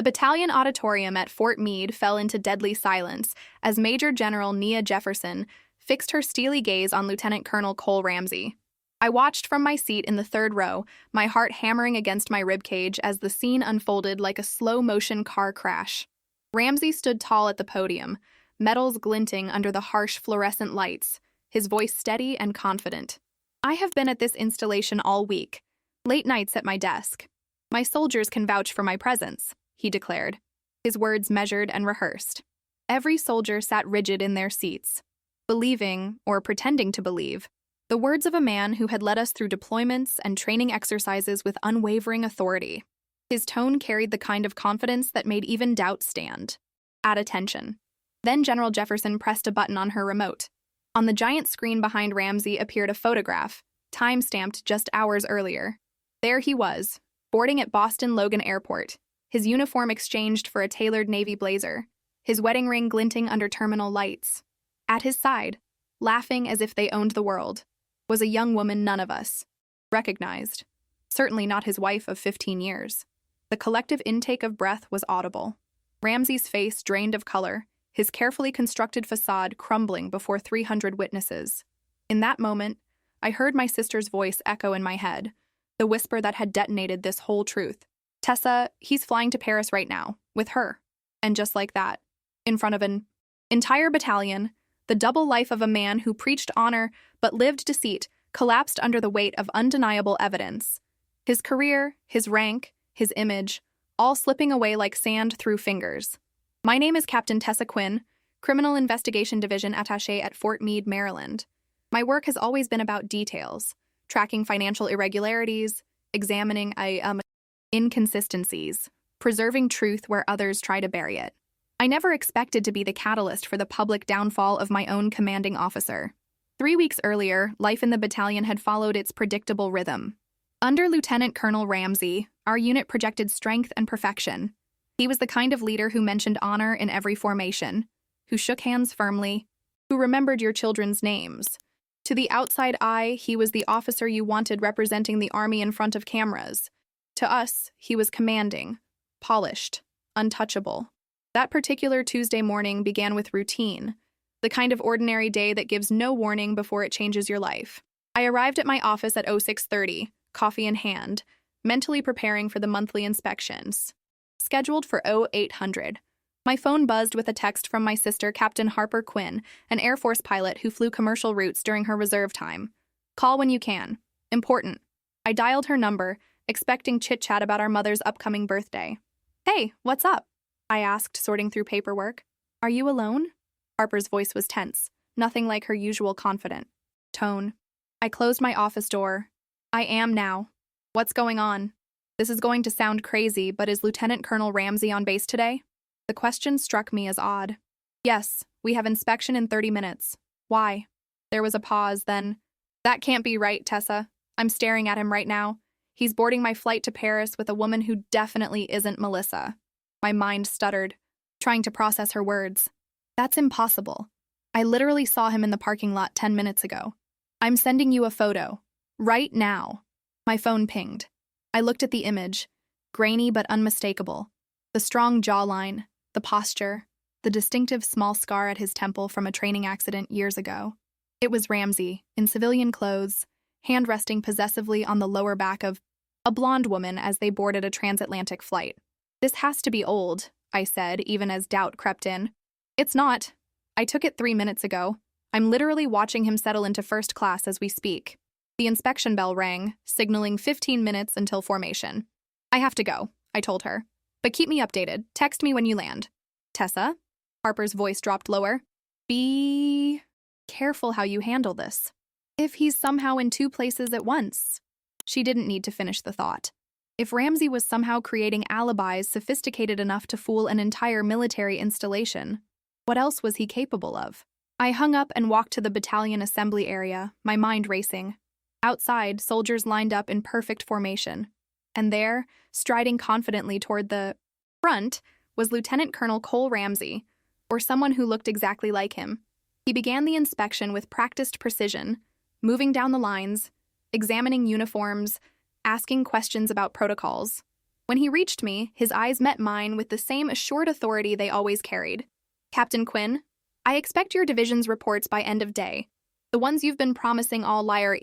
The battalion auditorium at Fort Meade fell into deadly silence as Major General Nia Jefferson fixed her steely gaze on Lieutenant Colonel Cole Ramsey. I watched from my seat in the third row, my heart hammering against my ribcage as the scene unfolded like a slow-motion car crash. Ramsey stood tall at the podium, medals glinting under the harsh fluorescent lights, his voice steady and confident. I have been at this installation all week, late nights at my desk. My soldiers can vouch for my presence, he declared, his words measured and rehearsed. Every soldier sat rigid in their seats, believing, or pretending to believe, the words of a man who had led us through deployments and training exercises with unwavering authority. His tone carried the kind of confidence that made even doubt stand. At attention. Then General Jefferson pressed a button on her remote. On the giant screen behind Ramsey appeared a photograph, time-stamped just hours earlier. There he was, boarding at Boston Logan Airport, his uniform exchanged for a tailored navy blazer, his wedding ring glinting under terminal lights. At his side, laughing as if they owned the world, was a young woman none of us recognized, certainly not his wife of 15 years. The collective intake of breath was audible. Ramsey's face drained of color, his carefully constructed facade crumbling before 300 witnesses. In that moment, I heard my sister's voice echo in my head, the whisper that had detonated this whole truth. Tessa, he's flying to Paris right now, with her. And just like that, in front of an entire battalion, the double life of a man who preached honor but lived deceit collapsed under the weight of undeniable evidence. His career, his rank, his image, all slipping away like sand through fingers. My name is Captain Tessa Quinn, Criminal Investigation Division Attaché at Fort Meade, Maryland. My work has always been about details, tracking financial irregularities, examining inconsistencies, preserving truth where others try to bury it. I never expected to be the catalyst for the public downfall of my own commanding officer. 3 weeks earlier, life in the battalion had followed its predictable rhythm. Under Lieutenant Colonel Ramsey, our unit projected strength and perfection. He was the kind of leader who mentioned honor in every formation, who shook hands firmly, who remembered your children's names. To the outside eye, he was the officer you wanted representing the army in front of cameras. To us, he was commanding, polished, untouchable. That particular Tuesday morning began with routine, the kind of ordinary day that gives no warning before it changes your life. I arrived at my office at 06:30, coffee in hand, mentally preparing for the monthly inspections. Scheduled for 0800. My phone buzzed with a text from my sister, Captain Harper Quinn, an Air Force pilot who flew commercial routes during her reserve time. Call when you can. Important. I dialed her number, expecting chit-chat about our mother's upcoming birthday. Hey, what's up? I asked, sorting through paperwork. Are you alone? Harper's voice was tense, nothing like her usual confident tone. I closed my office door. I am now. What's going on? This is going to sound crazy, but is Lieutenant Colonel Ramsey on base today? The question struck me as odd. Yes, we have inspection in 30 minutes. Why? There was a pause, then. That can't be right, Tessa. I'm staring at him right now. He's boarding my flight to Paris with a woman who definitely isn't Melissa. My mind stuttered, trying to process her words. That's impossible. I literally saw him in the parking lot 10 minutes ago. I'm sending you a photo. Right now. My phone pinged. I looked at the image, grainy but unmistakable. The strong jawline, the posture, the distinctive small scar at his temple from a training accident years ago. It was Ramsey, in civilian clothes, hand resting possessively on the lower back of a blonde woman as they boarded a transatlantic flight. This has to be old, I said, even as doubt crept in. It's not. I took it 3 minutes ago. I'm literally watching him settle into first class as we speak. The inspection bell rang, signaling 15 minutes until formation. I have to go, I told her. But keep me updated. Text me when you land. Tessa? Harper's voice dropped lower. Be careful how you handle this. If he's somehow in 2 places at once. She didn't need to finish the thought. If Ramsey was somehow creating alibis sophisticated enough to fool an entire military installation, what else was he capable of? I hung up and walked to the battalion assembly area, my mind racing. Outside, soldiers lined up in perfect formation. And there, striding confidently toward the front, was Lieutenant Colonel Cole Ramsey, or someone who looked exactly like him. He began the inspection with practiced precision, moving down the lines, examining uniforms, asking questions about protocols. When he reached me, his eyes met mine with the same assured authority they always carried. "Captain Quinn, I expect your division's reports by end of day. The ones you've been promising all liar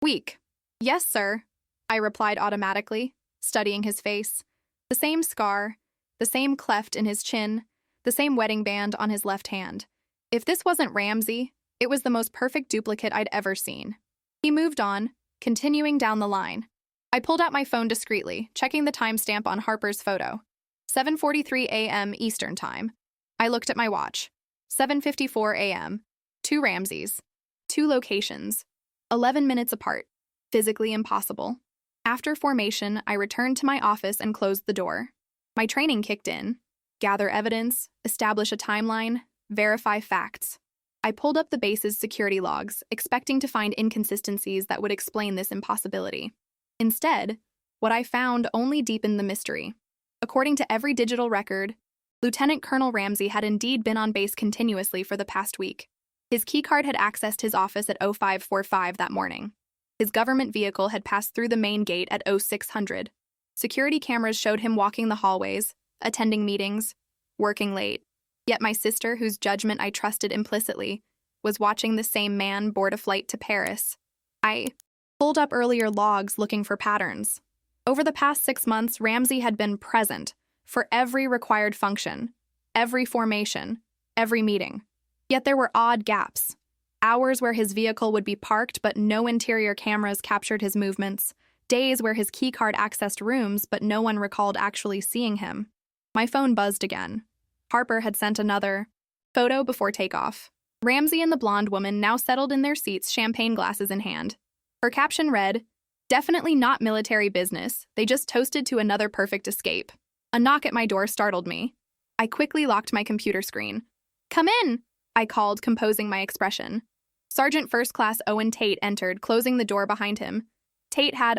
week." "Yes, sir," I replied automatically, studying his face. The same scar, the same cleft in his chin, the same wedding band on his left hand. If this wasn't Ramsey, it was the most perfect duplicate I'd ever seen. He moved on, continuing down the line. I pulled out my phone discreetly, checking the timestamp on Harper's photo. 7:43 a.m. Eastern Time. I looked at my watch. 7:54 a.m. 2 Ramseys. 2 locations. 11 minutes apart. Physically impossible. After formation, I returned to my office and closed the door. My training kicked in. Gather evidence, establish a timeline, verify facts. I pulled up the base's security logs, expecting to find inconsistencies that would explain this impossibility. Instead, what I found only deepened the mystery. According to every digital record, Lieutenant Colonel Ramsey had indeed been on base continuously for the past week. His keycard had accessed his office at 0545 that morning. His government vehicle had passed through the main gate at 0600. Security cameras showed him walking the hallways, attending meetings, working late. Yet my sister, whose judgment I trusted implicitly, was watching the same man board a flight to Paris. I pulled up earlier logs looking for patterns. Over the past 6 months, Ramsey had been present for every required function, every formation, every meeting. Yet there were odd gaps. Hours where his vehicle would be parked but no interior cameras captured his movements. Days where his keycard accessed rooms but no one recalled actually seeing him. My phone buzzed again. Harper had sent another photo before takeoff. Ramsey and the blonde woman now settled in their seats, champagne glasses in hand. Her caption read, "Definitely not military business. They just toasted to another perfect escape." A knock at my door startled me. I quickly locked my computer screen. "Come in," I called, composing my expression. Sergeant First Class Owen Tate entered, closing the door behind him. Tate had,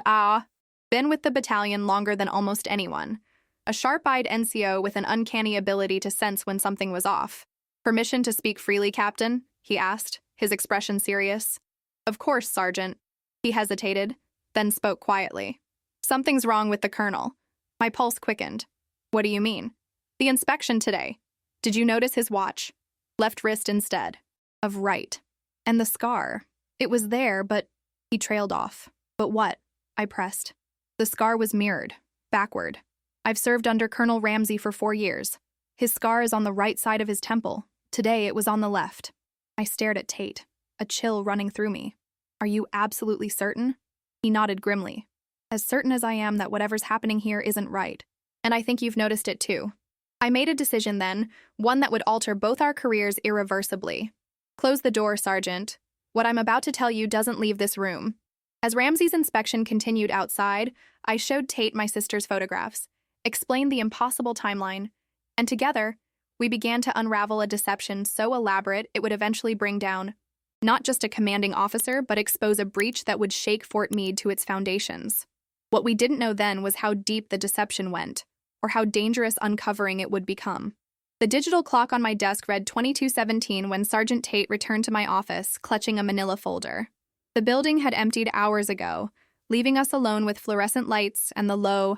been with the battalion longer than almost anyone. A sharp-eyed NCO with an uncanny ability to sense when something was off. "Permission to speak freely, Captain?" he asked, his expression serious. "Of course, Sergeant." He hesitated, then spoke quietly. "Something's wrong with the Colonel." My pulse quickened. "What do you mean?" "The inspection today. Did you notice his watch? Left wrist instead of right. And the scar. It was there, but..." He trailed off. "But what?" I pressed. "The scar was mirrored, backward. I've served under Colonel Ramsey for 4 years. His scar is on the right side of his temple. Today it was on the left." I stared at Tate, a chill running through me. "Are you absolutely certain?" He nodded grimly. "As certain as I am that whatever's happening here isn't right. And I think you've noticed it too." I made a decision then, one that would alter both our careers irreversibly. "Close the door, Sergeant. What I'm about to tell you doesn't leave this room." As Ramsey's inspection continued outside, I showed Tate my sister's photographs, explained the impossible timeline, and together, we began to unravel a deception so elaborate it would eventually bring down not just a commanding officer, but expose a breach that would shake Fort Meade to its foundations. What we didn't know then was how deep the deception went, or how dangerous uncovering it would become. The digital clock on my desk read 22:17 when Sergeant Tate returned to my office, clutching a manila folder. The building had emptied hours ago, leaving us alone with fluorescent lights and the low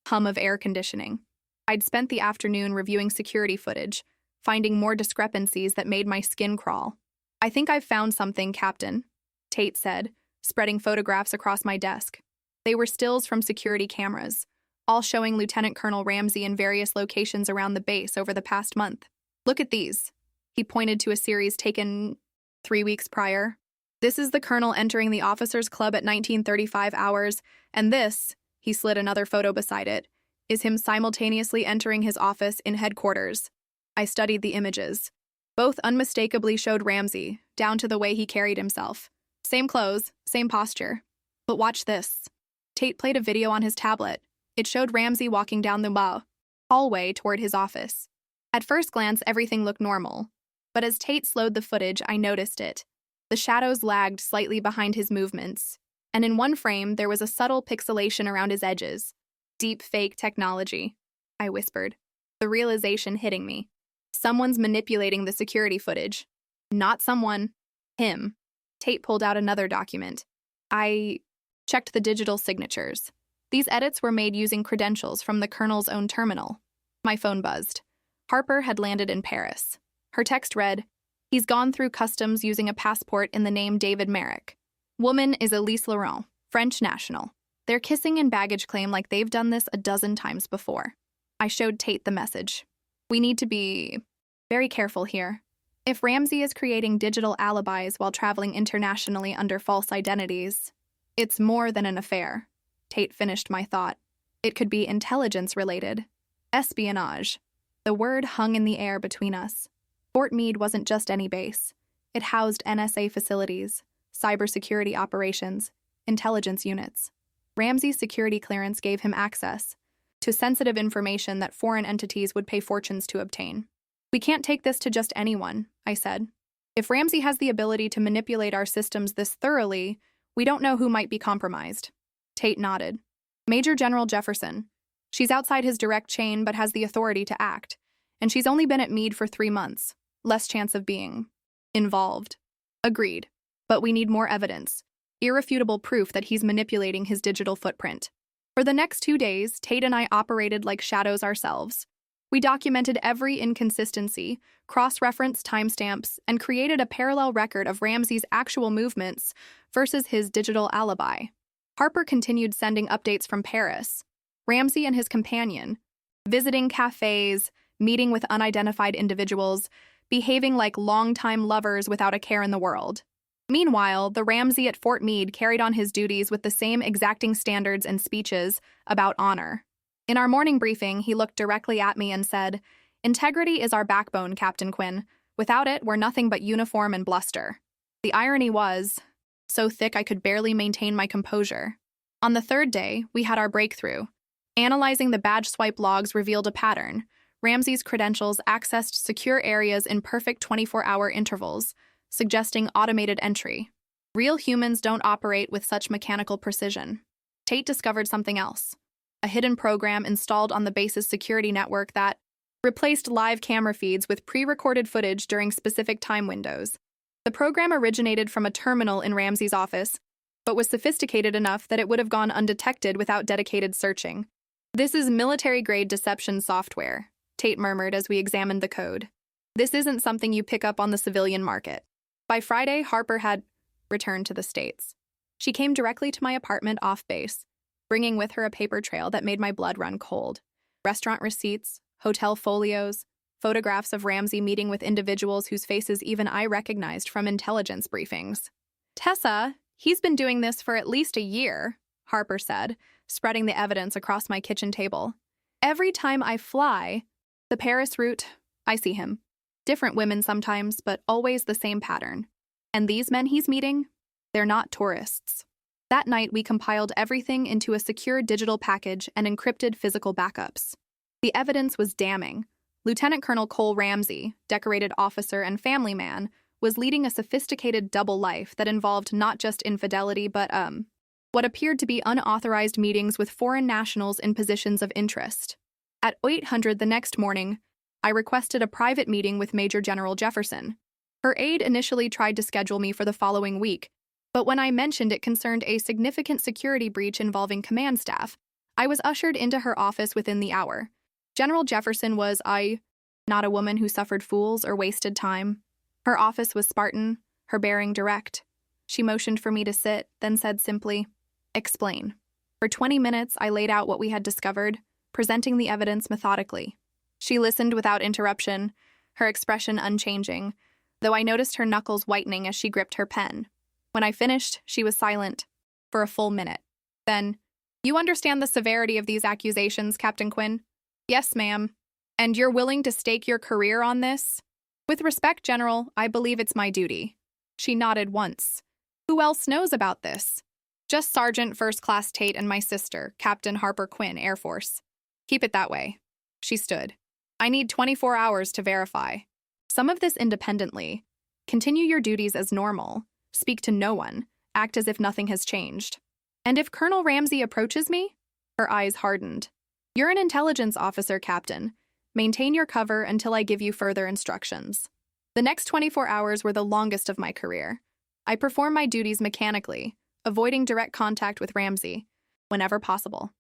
hum of air conditioning. I'd spent the afternoon reviewing security footage, finding more discrepancies that made my skin crawl. "I think I've found something, Captain," Tate said, spreading photographs across my desk. They were stills from security cameras, all showing Lieutenant Colonel Ramsey in various locations around the base over the past month. "Look at these." He pointed to a series taken 3 weeks prior. "This is the Colonel entering the officers' club at 1935 hours, and this," he slid another photo beside it, "is him simultaneously entering his office in headquarters." I studied the images. Both unmistakably showed Ramsey, down to the way he carried himself. Same clothes, same posture. But watch this. Tate played a video on his tablet. It showed Ramsey walking down the hallway toward his office. At first glance, everything looked normal. But as Tate slowed the footage, I noticed it. The shadows lagged slightly behind his movements, and in one frame, there was a subtle pixelation around his edges. "Deep fake technology," I whispered, the realization hitting me. Someone's manipulating the security footage. Not someone. Him. Tate pulled out another document. I checked the digital signatures. These edits were made using credentials from the colonel's own terminal. My phone buzzed. Harper had landed in Paris. Her text read, "He's gone through customs using a passport in the name David Merrick. Woman is Elise Laurent, French national. They're kissing in baggage claim like they've done this a dozen times before." I showed Tate the message. "We need to be very careful here. If Ramsey is creating digital alibis while traveling internationally under false identities, it's more than an affair." Tate finished my thought. It could be intelligence-related. Espionage. The word hung in the air between us. Fort Meade wasn't just any base. It housed NSA facilities, cybersecurity operations, intelligence units. Ramsey's security clearance gave him access to sensitive information that foreign entities would pay fortunes to obtain. "We can't take this to just anyone," I said. "If Ramsey has the ability to manipulate our systems this thoroughly, we don't know who might be compromised." Tate nodded. "Major General Jefferson. She's outside his direct chain but has the authority to act, and she's only been at Meade for 3 months. Less chance of being involved." "Agreed. But we need more evidence. Irrefutable proof that he's manipulating his digital footprint." For the next 2 days, Tate and I operated like shadows ourselves. We documented every inconsistency, cross-referenced timestamps, and created a parallel record of Ramsey's actual movements versus his digital alibi. Harper continued sending updates from Paris. Ramsey and his companion, visiting cafes, meeting with unidentified individuals, behaving like longtime lovers without a care in the world. Meanwhile, the Ramsey at Fort Meade carried on his duties with the same exacting standards and speeches about honor. In our morning briefing, he looked directly at me and said, "Integrity is our backbone, Captain Quinn. Without it, we're nothing but uniform and bluster." The irony was, so thick I could barely maintain my composure. On the 3rd day, we had our breakthrough. Analyzing the badge swipe logs revealed a pattern. Ramsey's credentials accessed secure areas in perfect 24-hour intervals, suggesting automated entry. Real humans don't operate with such mechanical precision. Tate discovered something else. A hidden program installed on the base's security network that replaced live camera feeds with pre-recorded footage during specific time windows. The program originated from a terminal in Ramsey's office, but was sophisticated enough that it would have gone undetected without dedicated searching. "This is military-grade deception software," Tate murmured as we examined the code. "This isn't something you pick up on the civilian market." By Friday, Harper had returned to the States. She came directly to my apartment off base, bringing with her a paper trail that made my blood run cold. Restaurant receipts, hotel folios, photographs of Ramsey meeting with individuals whose faces even I recognized from intelligence briefings. "Tessa, he's been doing this for at least a year," Harper said, spreading the evidence across my kitchen table. "Every time I fly the Paris route, I see him. Different women sometimes, but always the same pattern. And these men he's meeting, they're not tourists." That night, we compiled everything into a secure digital package and encrypted physical backups. The evidence was damning. Lieutenant Colonel Cole Ramsey, decorated officer and family man, was leading a sophisticated double life that involved not just infidelity but, what appeared to be unauthorized meetings with foreign nationals in positions of interest. At 800 the next morning, I requested a private meeting with Major General Jefferson. Her aide initially tried to schedule me for the following week, but when I mentioned it concerned a significant security breach involving command staff, I was ushered into her office within the hour. General Jefferson was not a woman who suffered fools or wasted time. Her office was Spartan, her bearing direct. She motioned for me to sit, then said simply, "Explain." For 20 minutes, I laid out what we had discovered, presenting the evidence methodically. She listened without interruption, her expression unchanging, though I noticed her knuckles whitening as she gripped her pen. When I finished, she was silent for a full minute. Then, "You understand the severity of these accusations, Captain Quinn?" "Yes, ma'am." "And you're willing to stake your career on this?" "With respect, General, I believe it's my duty." She nodded once. "Who else knows about this?" "Just Sergeant First Class Tate and my sister, Captain Harper Quinn, Air Force." "Keep it that way." She stood. "I need 24 hours to verify. Some of this independently. Continue your duties as normal. Speak to no one. Act as if nothing has changed. And if Colonel Ramsey approaches me?" Her eyes hardened. "You're an intelligence officer, Captain. Maintain your cover until I give you further instructions." The next 24 hours were the longest of my career. I performed my duties mechanically, avoiding direct contact with Ramsey whenever possible.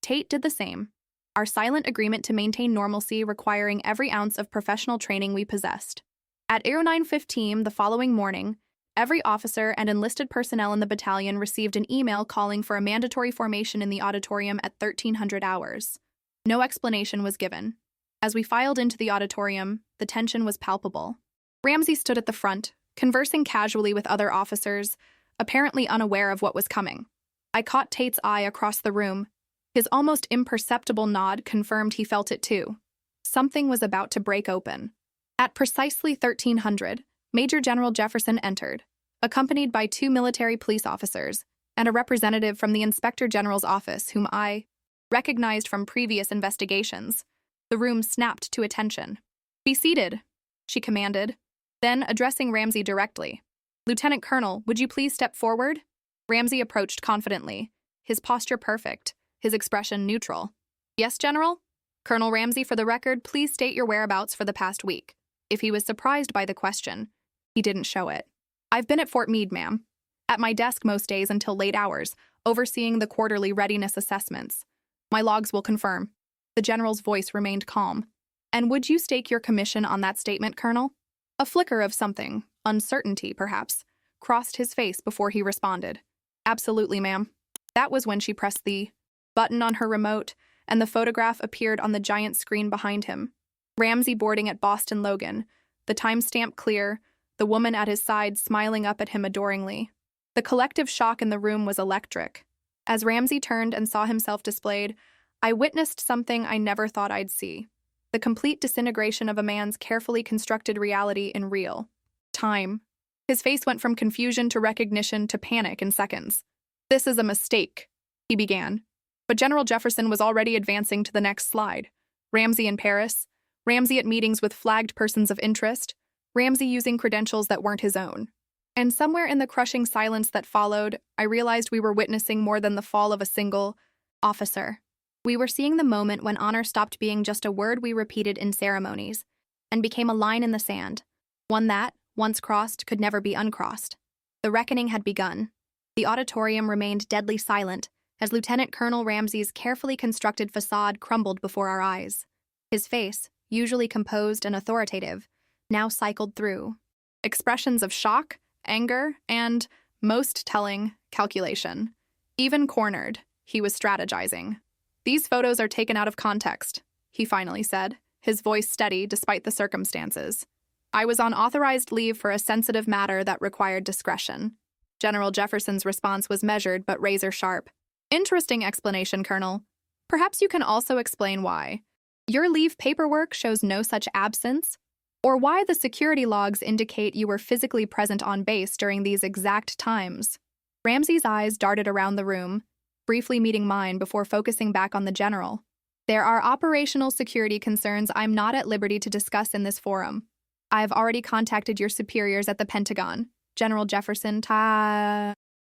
Tate did the same. Our silent agreement to maintain normalcy requiring every ounce of professional training we possessed. At 09:15 the following morning, every officer and enlisted personnel in the battalion received an email calling for a mandatory formation in the auditorium at 1300 hours. No explanation was given. As we filed into the auditorium, the tension was palpable. Ramsey stood at the front, conversing casually with other officers, apparently unaware of what was coming. I caught Tate's eye across the room. His almost imperceptible nod confirmed he felt it too. Something was about to break open. At precisely 1300, Major General Jefferson entered, accompanied by 2 military police officers and a representative from the Inspector General's office whom I recognized from previous investigations. The room snapped to attention. "Be seated," she commanded. Then, addressing Ramsey directly, "Lieutenant Colonel, would you please step forward?" Ramsey approached confidently, his posture perfect, his expression neutral. "Yes, General?" "Colonel Ramsey, for the record, please state your whereabouts for the past week." If he was surprised by the question, he didn't show it. "I've been at Fort Meade, ma'am. At my desk most days until late hours, overseeing the quarterly readiness assessments. My logs will confirm." The general's voice remained calm. "And would you stake your commission on that statement, Colonel?" A flicker of something, uncertainty perhaps, crossed his face before he responded. "Absolutely, ma'am." That was when she pressed the button on her remote, and the photograph appeared on the giant screen behind him. Ramsey boarding at Boston Logan, the timestamp clear, the woman at his side smiling up at him adoringly. The collective shock in the room was electric. As Ramsey turned and saw himself displayed, I witnessed something I never thought I'd see. The complete disintegration of a man's carefully constructed reality in real time. His face went from confusion to recognition to panic in seconds. "This is a mistake," he began. But General Jefferson was already advancing to the next slide. Ramsey in Paris, Ramsey at meetings with flagged persons of interest, Ramsey using credentials that weren't his own. And somewhere in the crushing silence that followed, I realized we were witnessing more than the fall of a single officer. We were seeing the moment when honor stopped being just a word we repeated in ceremonies and became a line in the sand, one that, once crossed, could never be uncrossed. The reckoning had begun. The auditorium remained deadly silent as Lieutenant Colonel Ramsey's carefully constructed facade crumbled before our eyes. His face, usually composed and authoritative, now cycled through expressions of shock, anger, and, most telling, calculation. Even cornered, he was strategizing. "These photos are taken out of context," he finally said, his voice steady despite the circumstances. "I was on authorized leave for a sensitive matter that required discretion." General Jefferson's response was measured but razor-sharp. "Interesting explanation, Colonel. Perhaps you can also explain why your leave paperwork shows no such absence, or why the security logs indicate you were physically present on base during these exact times." Ramsey's eyes darted around the room, briefly meeting mine before focusing back on the general. "There are operational security concerns I'm not at liberty to discuss in this forum. I have already contacted your superiors at the Pentagon," General Jefferson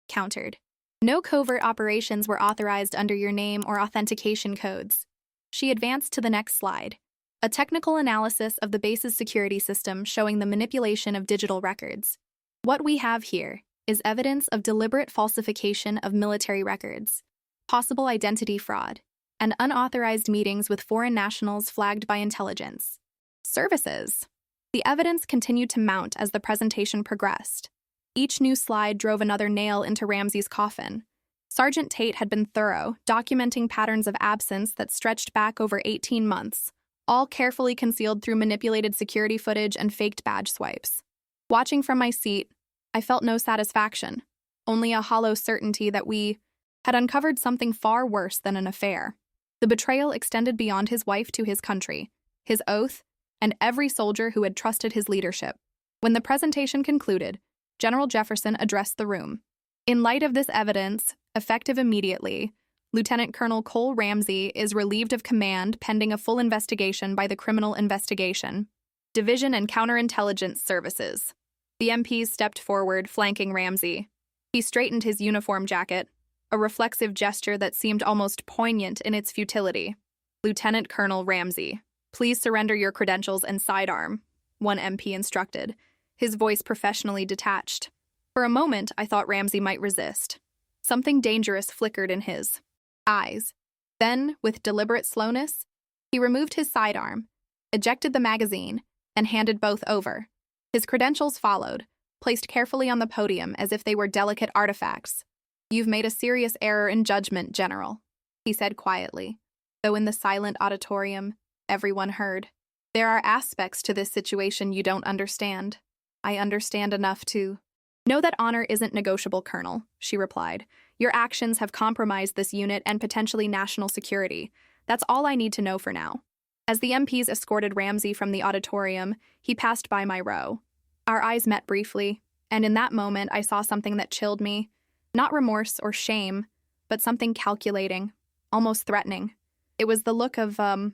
countered. "No covert operations were authorized under your name or authentication codes." She advanced to the next slide, a technical analysis of the base's security system showing the manipulation of digital records. "What we have here is evidence of deliberate falsification of military records, possible identity fraud, and unauthorized meetings with foreign nationals flagged by intelligence services." The evidence continued to mount as the presentation progressed. Each new slide drove another nail into Ramsey's coffin. Sergeant Tate had been thorough, documenting patterns of absence that stretched back over 18 months, all carefully concealed through manipulated security footage and faked badge swipes. Watching from my seat, I felt no satisfaction, only a hollow certainty that we had uncovered something far worse than an affair. The betrayal extended beyond his wife to his country, his oath, and every soldier who had trusted his leadership. When the presentation concluded, General Jefferson addressed the room. "In light of this evidence, effective immediately, Lieutenant Colonel Cole Ramsey is relieved of command pending a full investigation by the Criminal Investigation Division and Counterintelligence Services." The MPs stepped forward, flanking Ramsey. He straightened his uniform jacket, a reflexive gesture that seemed almost poignant in its futility. "Lieutenant Colonel Ramsey, please surrender your credentials and sidearm," one MP instructed, his voice professionally detached. For a moment, I thought Ramsey might resist. Something dangerous flickered in his eyes. Then, with deliberate slowness, he removed his sidearm, ejected the magazine, and handed both over. His credentials followed, placed carefully on the podium as if they were delicate artifacts. "You've made a serious error in judgment, General," he said quietly, though in the silent auditorium, everyone heard. "There are aspects to this situation you don't understand. I understand enough to—" "Know that honor isn't negotiable, Colonel," she replied. "Your actions have compromised this unit and potentially national security. That's all I need to know for now." As the MPs escorted Ramsey from the auditorium, he passed by my row. Our eyes met briefly, and in that moment I saw something that chilled me. Not remorse or shame, but something calculating, almost threatening. It was the look of, a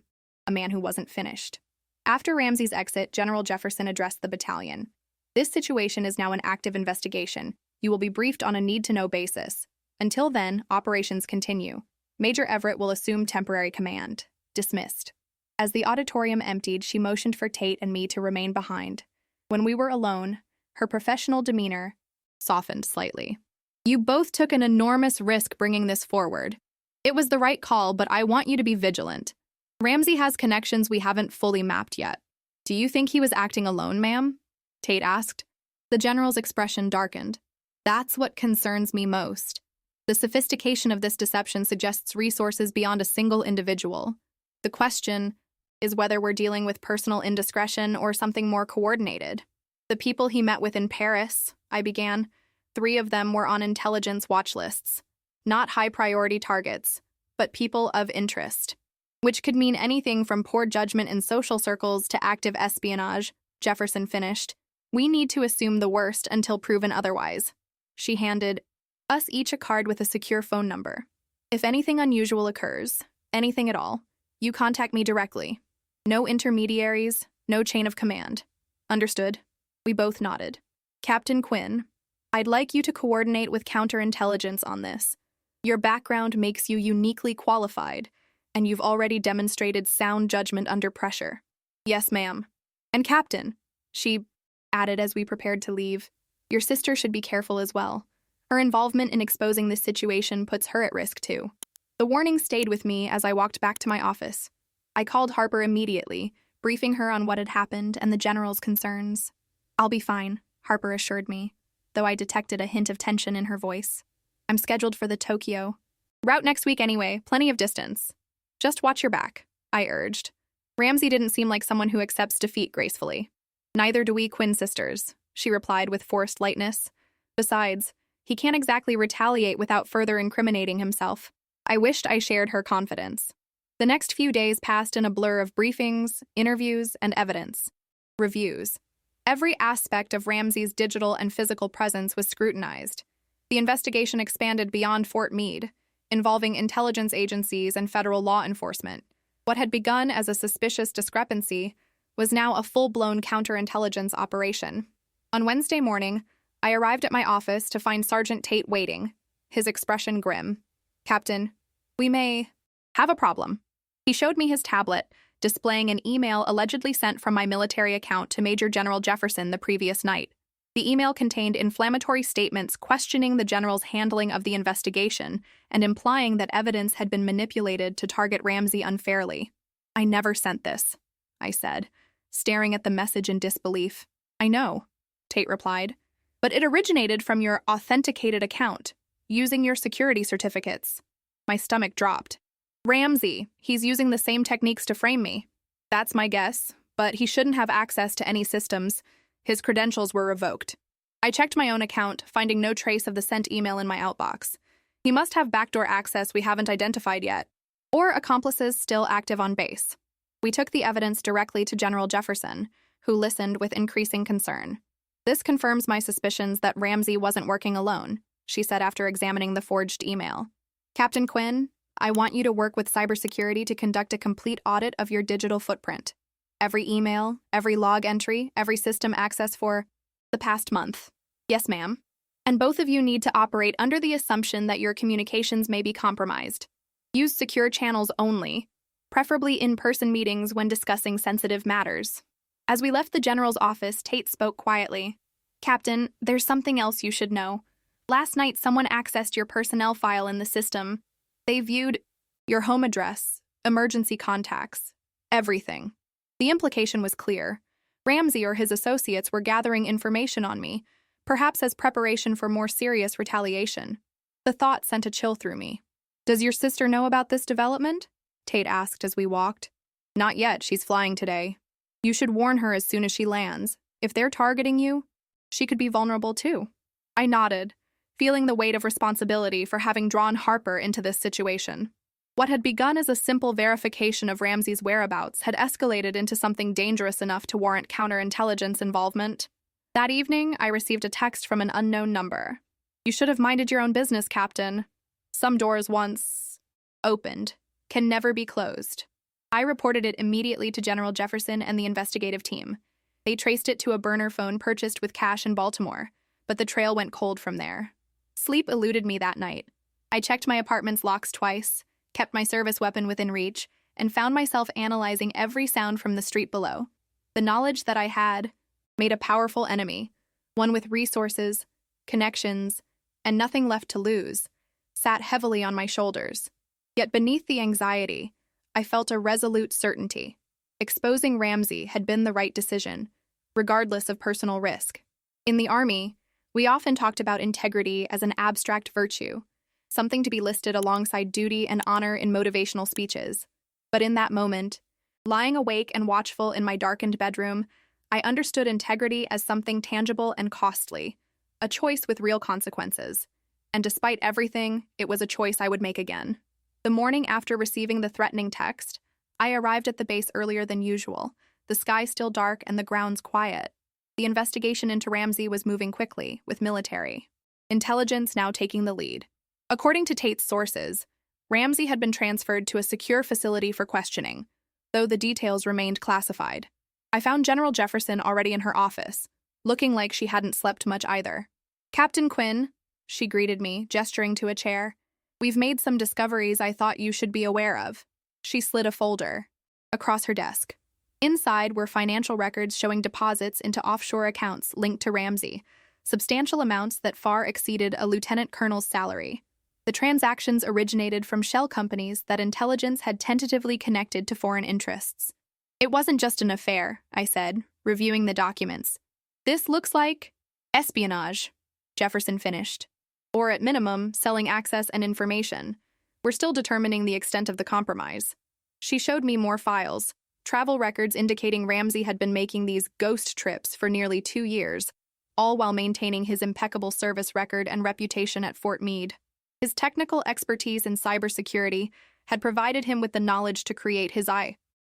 man who wasn't finished. After Ramsey's exit, General Jefferson addressed the battalion. "This situation is now an active investigation. You will be briefed on a need-to-know basis. Until then, operations continue. Major Everett will assume temporary command. Dismissed." As the auditorium emptied, she motioned for Tate and me to remain behind. When we were alone, her professional demeanor softened slightly. "You both took an enormous risk bringing this forward. It was the right call, but I want you to be vigilant. Ramsey has connections we haven't fully mapped yet." "Do you think he was acting alone, ma'am?" Tate asked. The general's expression darkened. "That's what concerns me most. The sophistication of this deception suggests resources beyond a single individual. The question is whether we're dealing with personal indiscretion or something more coordinated." "The people he met with in Paris," I began. 3 of them were on intelligence watch lists. Not high-priority targets, but people of interest. "Which could mean anything from poor judgment in social circles to active espionage," Jefferson finished. "We need to assume the worst until proven otherwise." She handed us each a card with a secure phone number. "If anything unusual occurs, anything at all, you contact me directly. No intermediaries, no chain of command." "Understood." We both nodded. "Captain Quinn, I'd like you to coordinate with counterintelligence on this. Your background makes you uniquely qualified, and you've already demonstrated sound judgment under pressure." "Yes, ma'am." "And Captain," she added as we prepared to leave, "your sister should be careful as well. Her involvement in exposing this situation puts her at risk too." The warning stayed with me as I walked back to my office. I called Harper immediately, briefing her on what had happened and the general's concerns. "I'll be fine," Harper assured me, though I detected a hint of tension in her voice. "I'm scheduled for the Tokyo route next week anyway, plenty of distance. Just watch your back," I urged. Ramsey didn't seem like someone who accepts defeat gracefully. "Neither do we Quinn sisters," she replied with forced lightness. "Besides, he can't exactly retaliate without further incriminating himself." I wished I shared her confidence. The next few days passed in a blur of briefings, interviews, and evidence. Reviews. Every aspect of Ramsey's digital and physical presence was scrutinized. The investigation expanded beyond Fort Meade, involving intelligence agencies and federal law enforcement. What had begun as a suspicious discrepancy was now a full-blown counterintelligence operation. On Wednesday morning, I arrived at my office to find Sergeant Tate waiting, his expression grim. "Captain, we may have a problem." He showed me his tablet, displaying an email allegedly sent from my military account to Major General Jefferson the previous night. The email contained inflammatory statements questioning the general's handling of the investigation and implying that evidence had been manipulated to target Ramsey unfairly. "I never sent this," I said, staring at the message in disbelief. "I know," Tate replied, "but it originated from your authenticated account, using your security certificates." My stomach dropped. "Ramsey, he's using the same techniques to frame me." "That's my guess, but he shouldn't have access to any systems. His credentials were revoked." I checked my own account, finding no trace of the sent email in my outbox. He must have backdoor access we haven't identified yet, or accomplices still active on base. We took the evidence directly to General Jefferson, who listened with increasing concern. "This confirms my suspicions that Ramsey wasn't working alone," she said after examining the forged email. "Captain Quinn, I want you to work with cybersecurity to conduct a complete audit of your digital footprint. Every email, every log entry, every system access for the past month." "Yes, ma'am." "And both of you need to operate under the assumption that your communications may be compromised. Use secure channels only, preferably in-person meetings when discussing sensitive matters." As we left the general's office, Tate spoke quietly. "Captain, there's something else you should know. Last night, someone accessed your personnel file in the system. They viewed Your home address, emergency contacts, everything. The implication was clear. Ramsey or his associates were gathering information on me, perhaps as preparation for more serious retaliation. The thought sent a chill through me. "Does your sister know about this development?" Tate asked as we walked. "Not yet, she's flying today. You should warn her as soon as she lands. If they're targeting you, she could be vulnerable too." I nodded, feeling the weight of responsibility for having drawn Harper into this situation. What had begun as a simple verification of Ramsey's whereabouts had escalated into something dangerous enough to warrant counterintelligence involvement. That evening, I received a text from an unknown number. "You should have minded your own business, Captain. Some doors once opened can never be closed." I reported it immediately to General Jefferson and the investigative team. They traced it to a burner phone purchased with cash in Baltimore, but the trail went cold from there. Sleep eluded me that night. I checked my apartment's locks twice, kept my service weapon within reach, and found myself analyzing every sound from the street below. The knowledge that I had made a powerful enemy, one with resources, connections, and nothing left to lose, sat heavily on my shoulders. Yet beneath the anxiety, I felt a resolute certainty. Exposing Ramsey had been the right decision, regardless of personal risk. In the Army, we often talked about integrity as an abstract virtue, something to be listed alongside duty and honor in motivational speeches. But in that moment, lying awake and watchful in my darkened bedroom, I understood integrity as something tangible and costly, a choice with real consequences. And despite everything, it was a choice I would make again. The morning after receiving the threatening text, I arrived at the base earlier than usual, the sky still dark and the grounds quiet. The investigation into Ramsey was moving quickly, with military intelligence now taking the lead. According to Tate's sources, Ramsey had been transferred to a secure facility for questioning, though the details remained classified. I found General Jefferson already in her office, looking like she hadn't slept much either. "Captain Quinn," she greeted me, gesturing to a chair. "We've made some discoveries I thought you should be aware of." She slid a folder across her desk. Inside were financial records showing deposits into offshore accounts linked to Ramsey, substantial amounts that far exceeded a lieutenant colonel's salary. The transactions originated from shell companies that intelligence had tentatively connected to foreign interests. "It wasn't just an affair," I said, reviewing the documents. "This looks like espionage," Jefferson finished. "Or at minimum, selling access and information. We're still determining the extent of the compromise." She showed me more files, travel records indicating Ramsey had been making these ghost trips for nearly 2 years, all while maintaining his impeccable service record and reputation at Fort Meade. His technical expertise in cybersecurity had provided him with the knowledge to create his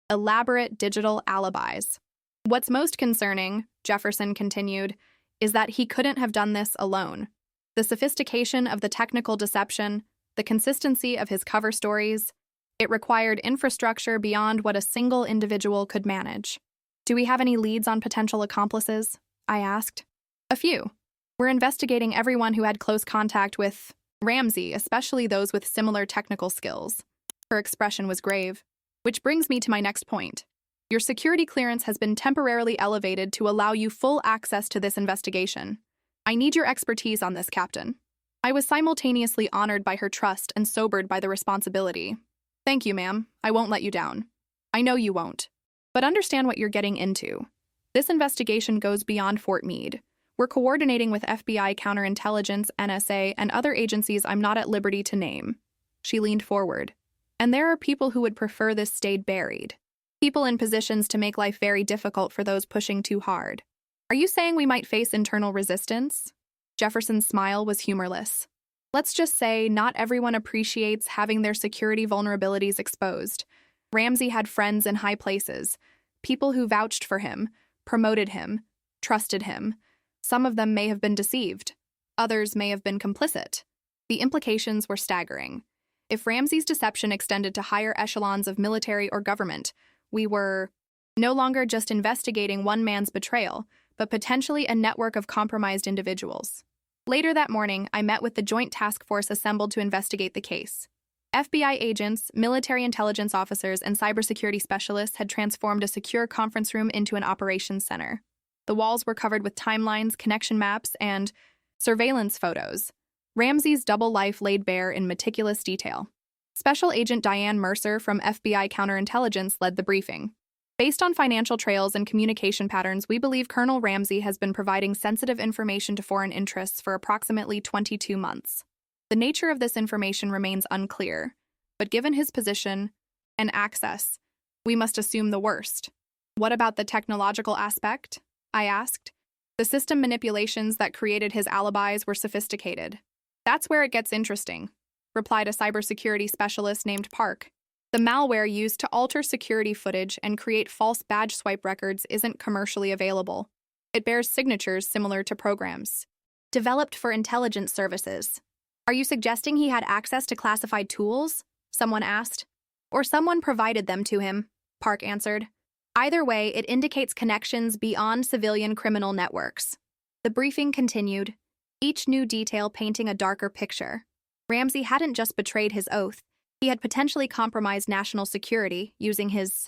elaborate digital alibis. "What's most concerning," Jefferson continued, "is that he couldn't have done this alone. The sophistication of the technical deception, the consistency of his cover stories, it required infrastructure beyond what a single individual could manage." "Do we have any leads on potential accomplices?" I asked. "A few. We're investigating everyone who had close contact with Ramsey, especially those with similar technical skills." Her expression was grave. "Which brings me to my next point. Your security clearance has been temporarily elevated to allow you full access to this investigation. I need your expertise on this, Captain." I was simultaneously honored by her trust and sobered by the responsibility. "Thank you, ma'am. I won't let you down." "I know you won't. But understand what you're getting into. This investigation goes beyond Fort Meade. We're coordinating with FBI counterintelligence, NSA, and other agencies I'm not at liberty to name." She leaned forward. "And there are people who would prefer this stayed buried. People in positions to make life very difficult for those pushing too hard. Are you saying we might face internal resistance?" Jefferson's smile was humorless. "Let's just say not everyone appreciates having their security vulnerabilities exposed. Ramsey had friends in high places, people who vouched for him, promoted him, trusted him. Some of them may have been deceived. Others may have been complicit. The implications were staggering. If Ramsey's deception extended to higher echelons of military or government, we were no longer just investigating one man's betrayal, but potentially a network of compromised individuals." Later that morning, I met with the joint task force assembled to investigate the case. FBI agents, military intelligence officers, and cybersecurity specialists had transformed a secure conference room into an operations center. The walls were covered with timelines, connection maps, and surveillance photos. Ramsey's double life laid bare in meticulous detail. Special Agent Diane Mercer from FBI Counterintelligence led the briefing. Based on financial trails and communication patterns, we believe Colonel Ramsey has been providing sensitive information to foreign interests for approximately 22 months. The nature of this information remains unclear, but given his position and access, we must assume the worst. What about the technological aspect? I asked. The system manipulations that created his alibis were sophisticated. That's where it gets interesting, replied a cybersecurity specialist named Park. The malware used to alter security footage and create false badge swipe records isn't commercially available. It bears signatures similar to programs developed for intelligence services. Are you suggesting he had access to classified tools? Someone asked. Or someone provided them to him, Park answered. Either way, it indicates connections beyond civilian criminal networks. The briefing continued, each new detail painting a darker picture. Ramsey hadn't just betrayed his oath, he had potentially compromised national security using his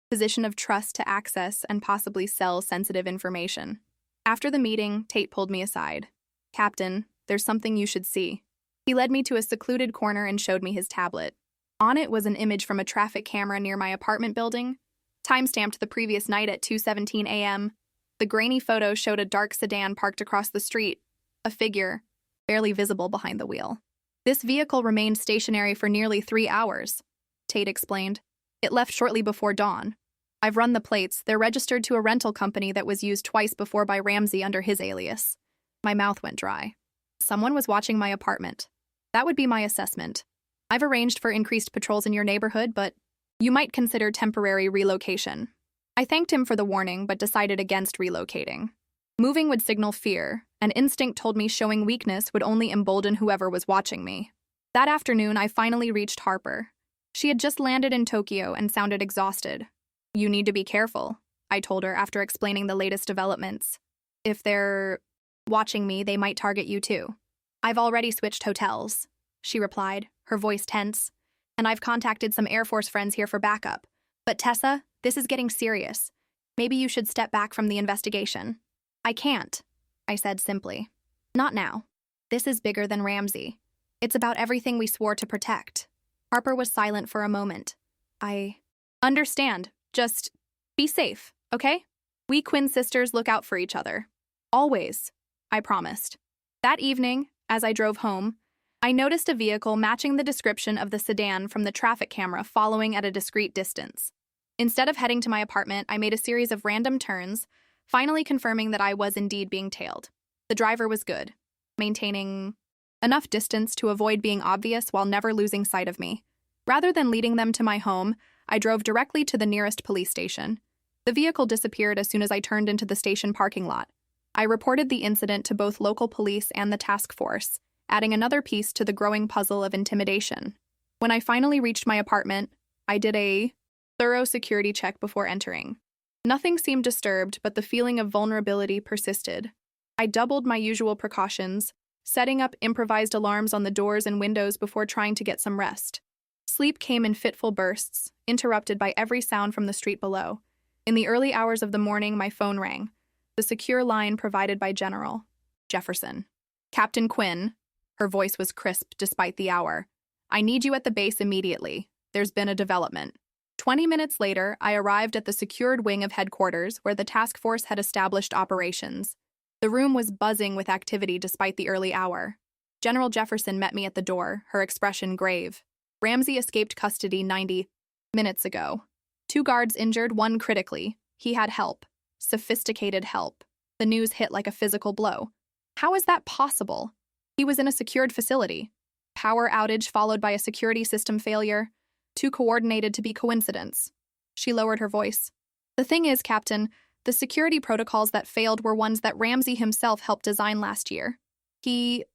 position of trust to access and possibly sell sensitive information. After the meeting, Tate pulled me aside. Captain, there's something you should see. He led me to a secluded corner and showed me his tablet. On it was an image from a traffic camera near my apartment building, time-stamped the previous night at 2:17 a.m. The grainy photo showed a dark sedan parked across the street, a figure barely visible behind the wheel. This vehicle remained stationary for nearly 3 hours, Tate explained. It left shortly before dawn. I've run the plates. They're registered to a rental company that was used twice before by Ramsey under his alias. My mouth went dry. Someone was watching my apartment. That would be my assessment. I've arranged for increased patrols in your neighborhood, but you might consider temporary relocation. I thanked him for the warning, but decided against relocating. Moving would signal fear, and instinct told me showing weakness would only embolden whoever was watching me. That afternoon, I finally reached Harper. She had just landed in Tokyo and sounded exhausted. You need to be careful, I told her after explaining the latest developments. If they're watching me, they might target you too. I've already switched hotels, she replied, her voice tense. And I've contacted some Air Force friends here for backup. But Tessa, this is getting serious. Maybe you should step back from the investigation. I can't, I said simply. Not now. This is bigger than Ramsey. It's about everything we swore to protect. Harper was silent for a moment. I understand. Just be safe, okay? We Quinn sisters look out for each other. Always, I promised. That evening, as I drove home, I noticed a vehicle matching the description of the sedan from the traffic camera following at a discreet distance. Instead of heading to my apartment, I made a series of random turns, finally confirming that I was indeed being tailed. The driver was good, maintaining enough distance to avoid being obvious while never losing sight of me. Rather than leading them to my home, I drove directly to the nearest police station. The vehicle disappeared as soon as I turned into the station parking lot. I reported the incident to both local police and the task force, adding another piece to the growing puzzle of intimidation. When I finally reached my apartment, I did a thorough security check before entering. Nothing seemed disturbed, but the feeling of vulnerability persisted. I doubled my usual precautions, setting up improvised alarms on the doors and windows before trying to get some rest. Sleep came in fitful bursts, interrupted by every sound from the street below. In the early hours of the morning, my phone rang, the secure line provided by General Jefferson. Captain Quinn, her voice was crisp despite the hour. I need you at the base immediately. There's been a development. 20 minutes later, I arrived at the secured wing of headquarters where the task force had established operations. The room was buzzing with activity despite the early hour. General Jefferson met me at the door, her expression grave. Ramsey escaped custody 90 minutes ago. 2 guards injured, 1 critically. He had help. Sophisticated help. The news hit like a physical blow. How is that possible? He was in a secured facility. Power outage followed by a security system failure. Too coordinated to be coincidence. She lowered her voice. The thing is, Captain, the security protocols that failed were ones that Ramsey himself helped design last year. He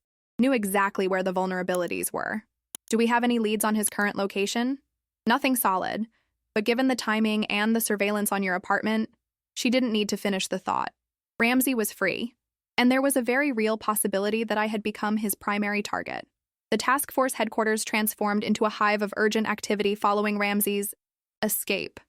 knew exactly where the vulnerabilities were. Do we have any leads on his current location? Nothing solid, but given the timing and the surveillance on your apartment, she didn't need to finish the thought. Ramsey was free, and there was a very real possibility that I had become his primary target. The task force headquarters transformed into a hive of urgent activity following Ramsey's escape.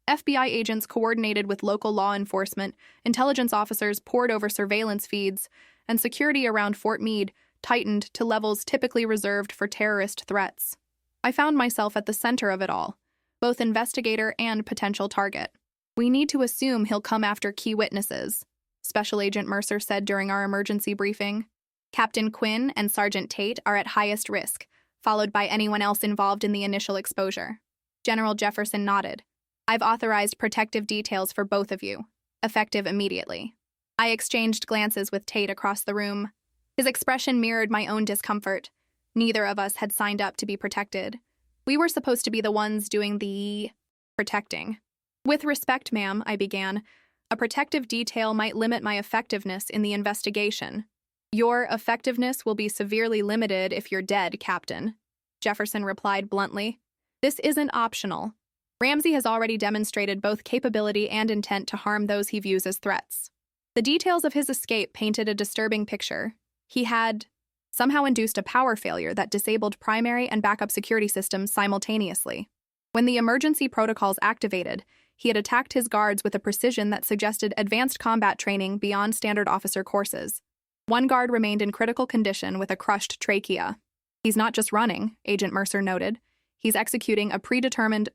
FBI agents coordinated with local law enforcement, intelligence officers pored over surveillance feeds, and security around Fort Meade tightened to levels typically reserved for terrorist threats. I found myself at the center of it all, both investigator and potential target. We need to assume he'll come after key witnesses, Special Agent Mercer said during our emergency briefing. Captain Quinn and Sergeant Tate are at highest risk, followed by anyone else involved in the initial exposure. General Jefferson nodded. I've authorized protective details for both of you, effective immediately. I exchanged glances with Tate across the room. His expression mirrored my own discomfort. Neither of us had signed up to be protected. We were supposed to be the ones doing the protecting. With respect, ma'am, I began, a protective detail might limit my effectiveness in the investigation. Your effectiveness will be severely limited if you're dead, Captain, Jefferson replied bluntly. This isn't optional. Ramsey has already demonstrated both capability and intent to harm those he views as threats. The details of his escape painted a disturbing picture. He had somehow induced a power failure that disabled primary and backup security systems simultaneously. When the emergency protocols activated, he had attacked his guards with a precision that suggested advanced combat training beyond standard officer courses. One guard remained in critical condition with a crushed trachea. He's not just running, Agent Mercer noted. He's executing a predetermined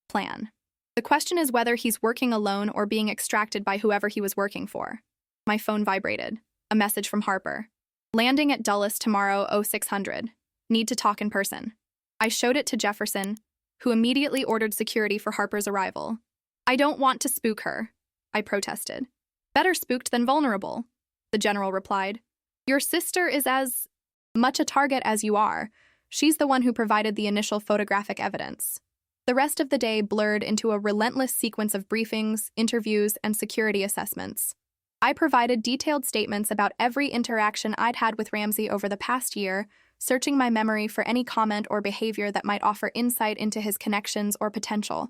plan. The question is whether he's working alone or being extracted by whoever he was working for. My phone vibrated. A message from Harper. Landing at Dulles tomorrow 0600. Need to talk in person. I showed it to Jefferson, who immediately ordered security for Harper's arrival. I don't want to spook her, I protested. Better spooked than vulnerable, the general replied. Your sister is as much a target as you are. She's the one who provided the initial photographic evidence. The rest of the day blurred into a relentless sequence of briefings, interviews, and security assessments. I provided detailed statements about every interaction I'd had with Ramsey over the past year, searching my memory for any comment or behavior that might offer insight into his connections or potential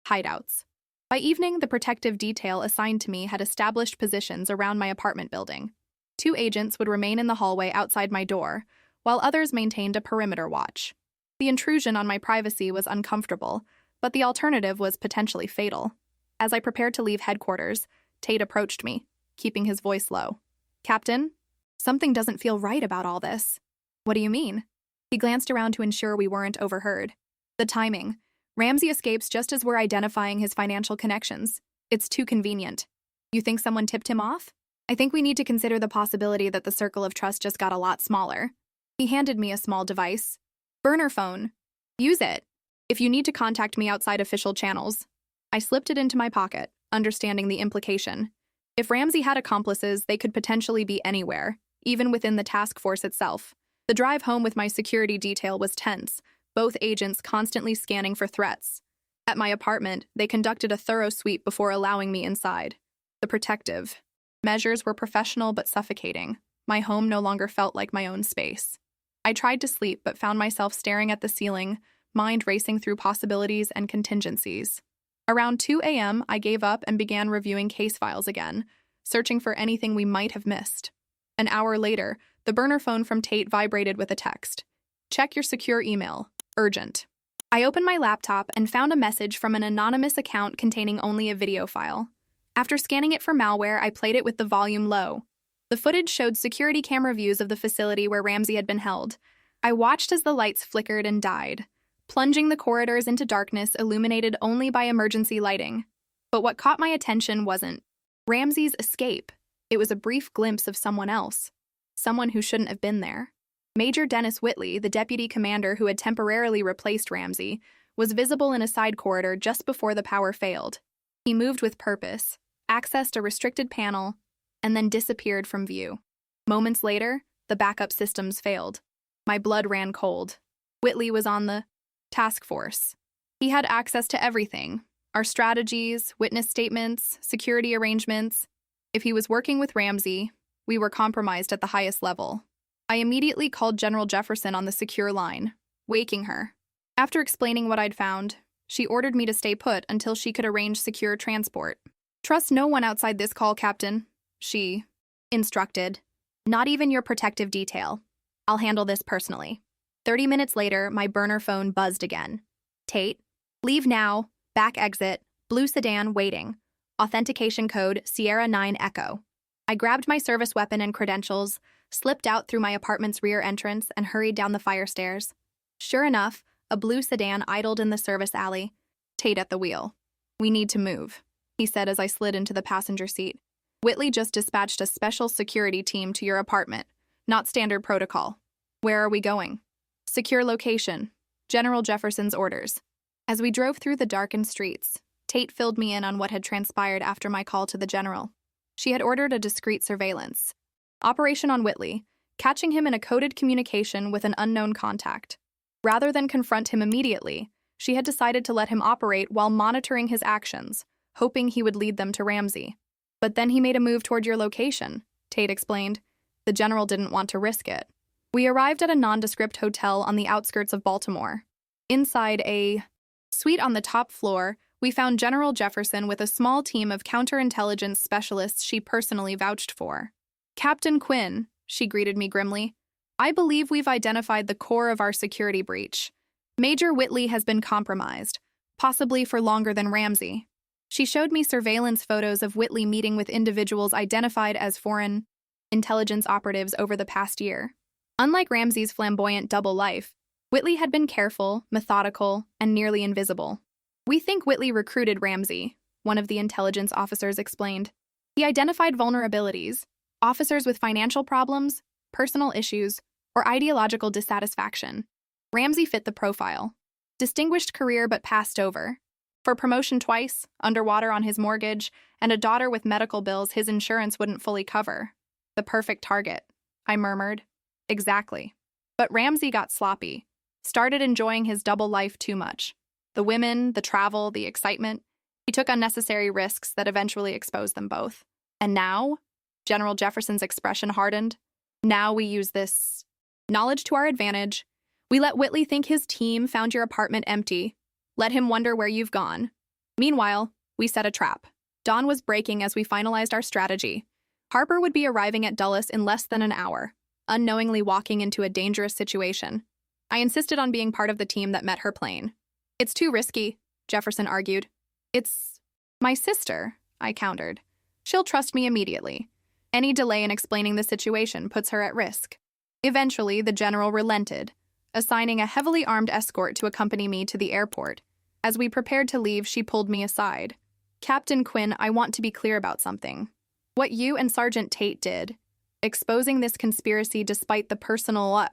hideouts. By evening, the protective detail assigned to me had established positions around my apartment building. 2 agents would remain in the hallway outside my door, while others maintained a perimeter watch. The intrusion on my privacy was uncomfortable, but the alternative was potentially fatal. As I prepared to leave headquarters, Tate approached me, keeping his voice low. Captain, something doesn't feel right about all this. What do you mean? He glanced around to ensure we weren't overheard. The timing. Ramsey escapes just as we're identifying his financial connections. It's too convenient. You think someone tipped him off? I think we need to consider the possibility that the circle of trust just got a lot smaller. He handed me a small device. Burner phone. Use it. If you need to contact me outside official channels. I slipped it into my pocket, understanding the implication. If Ramsey had accomplices, they could potentially be anywhere, even within the task force itself. The drive home with my security detail was tense, both agents constantly scanning for threats. At my apartment, they conducted a thorough sweep before allowing me inside. The protective measures were professional but suffocating. My home no longer felt like my own space. I tried to sleep but found myself staring at the ceiling, mind racing through possibilities and contingencies. Around 2 a.m., I gave up and began reviewing case files again, searching for anything we might have missed. An hour later, the burner phone from Tate vibrated with a text. Check your secure email. Urgent. I opened my laptop and found a message from an anonymous account containing only a video file. After scanning it for malware, I played it with the volume low. The footage showed security camera views of the facility where Ramsey had been held. I watched as the lights flickered and died, plunging the corridors into darkness illuminated only by emergency lighting. But what caught my attention wasn't Ramsey's escape. It was a brief glimpse of someone else. Someone who shouldn't have been there. Major Dennis Whitley, the deputy commander who had temporarily replaced Ramsey, was visible in a side corridor just before the power failed. He moved with purpose, accessed a restricted panel, and then disappeared from view. Moments later, the backup systems failed. My blood ran cold. Whitley was on the task force. He had access to everything, our strategies, witness statements, security arrangements. If he was working with Ramsey, we were compromised at the highest level. I immediately called General Jefferson on the secure line, waking her. After explaining what I'd found, she ordered me to stay put until she could arrange secure transport. Trust no one outside this call, Captain, she instructed. Not even your protective detail. I'll handle this personally. 30 minutes later, my burner phone buzzed again. Tate, leave now, back exit, blue sedan waiting. Authentication code Sierra 9 Echo. I grabbed my service weapon and credentials, slipped out through my apartment's rear entrance, and hurried down the fire stairs. Sure enough, A blue sedan idled in the service alley, Tate at the wheel. "We need to move," he said as I slid into the passenger seat. "Whitley just dispatched a special security team to your apartment. Not standard protocol." "Where are we going?" "Secure location. General Jefferson's orders." As we drove through the darkened streets, Tate filled me in on what had transpired after my call to the general. She had ordered a discreet surveillance operation on Whitley, catching him in a coded communication with an unknown contact. Rather than confront him immediately, she had decided to let him operate while monitoring his actions, hoping he would lead them to Ramsey. "But then he made a move toward your location," Tate explained. "The general didn't want to risk it." We arrived at a nondescript hotel on the outskirts of Baltimore. Inside a suite on the top floor, we found General Jefferson with a small team of counterintelligence specialists she personally vouched for. "Captain Quinn," she greeted me grimly, "I believe we've identified the core of our security breach. Major Whitley has been compromised, possibly for longer than Ramsey." She showed me surveillance photos of Whitley meeting with individuals identified as foreign intelligence operatives over the past year. Unlike Ramsey's flamboyant double life, Whitley had been careful, methodical, and nearly invisible. "We think Whitley recruited Ramsey," one of the intelligence officers explained. "He identified vulnerabilities, officers with financial problems, personal issues, or ideological dissatisfaction. Ramsey fit the profile. Distinguished career but passed over. For promotion twice, underwater on his mortgage, and a daughter with medical bills his insurance wouldn't fully cover. The perfect target," I murmured. "Exactly. But Ramsey got sloppy. Started enjoying his double life too much. The women, the travel, the excitement. He took unnecessary risks that eventually exposed them both. And now?" General Jefferson's expression hardened. "Now we use this knowledge to our advantage. We let Whitley think his team found your apartment empty. Let him wonder where you've gone. Meanwhile, we set a trap. Dawn was breaking as we finalized our strategy. Harper would be arriving at Dulles in less than an hour, unknowingly walking into a dangerous situation. I insisted on being part of the team that met her plane. "It's too risky," Jefferson argued. "It's my sister," I countered. "She'll trust me immediately. Any delay in explaining the situation puts her at risk." Eventually, the general relented, assigning a heavily armed escort to accompany me to the airport. As we prepared to leave, she pulled me aside. "Captain Quinn, I want to be clear about something. What you and Sergeant Tate did, exposing this conspiracy despite the personal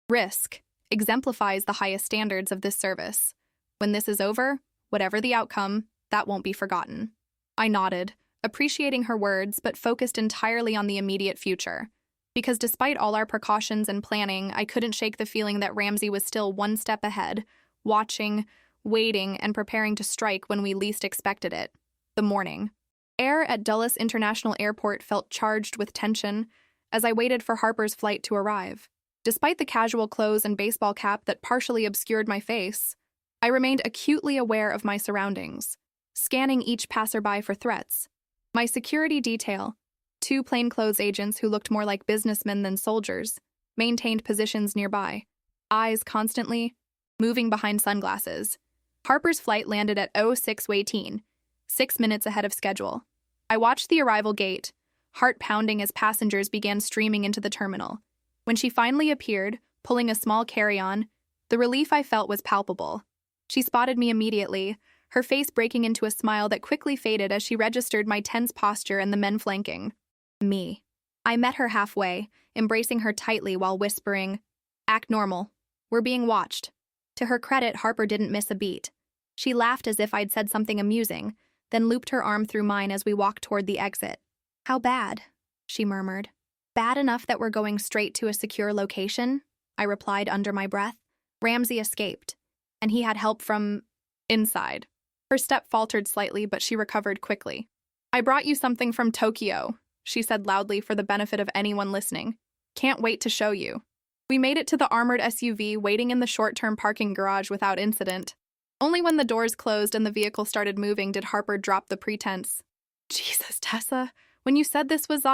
risk, exemplifies the highest standards of this service. When this is over, whatever the outcome, that won't be forgotten." I nodded, appreciating her words, but focused entirely on the immediate future. Because despite all our precautions and planning, I couldn't shake the feeling that Ramsey was still one step ahead, watching, waiting, and preparing to strike when we least expected it. The morning. Air at Dulles International Airport felt charged with tension as I waited for Harper's flight to arrive. Despite the casual clothes and baseball cap that partially obscured my face, I remained acutely aware of my surroundings, scanning each passerby for threats. My security detail, 2 plainclothes agents who looked more like businessmen than soldiers, maintained positions nearby, eyes constantly moving behind sunglasses. Harper's flight landed at 06:18, 6 minutes ahead of schedule. I watched the arrival gate, heart pounding as passengers began streaming into the terminal. When she finally appeared, pulling a small carry-on, the relief I felt was palpable. She spotted me immediately, her face breaking into a smile that quickly faded as she registered my tense posture and the men flanking me. I met her halfway, embracing her tightly while whispering, "Act normal. We're being watched." To her credit, Harper didn't miss a beat. She laughed as if I'd said something amusing, then looped her arm through mine as we walked toward the exit. "How bad?" she murmured. "Bad enough that we're going straight to a secure location?" I replied under my breath. "Ramsey escaped, and he had help from inside." Her step faltered slightly, but she recovered quickly. "I brought you something from Tokyo," she said loudly for the benefit of anyone listening. "Can't wait to show you." We made it to the armored SUV, waiting in the short-term parking garage without incident. Only when the doors closed and the vehicle started moving did Harper drop the pretense. "Jesus, Tessa, when you said this was,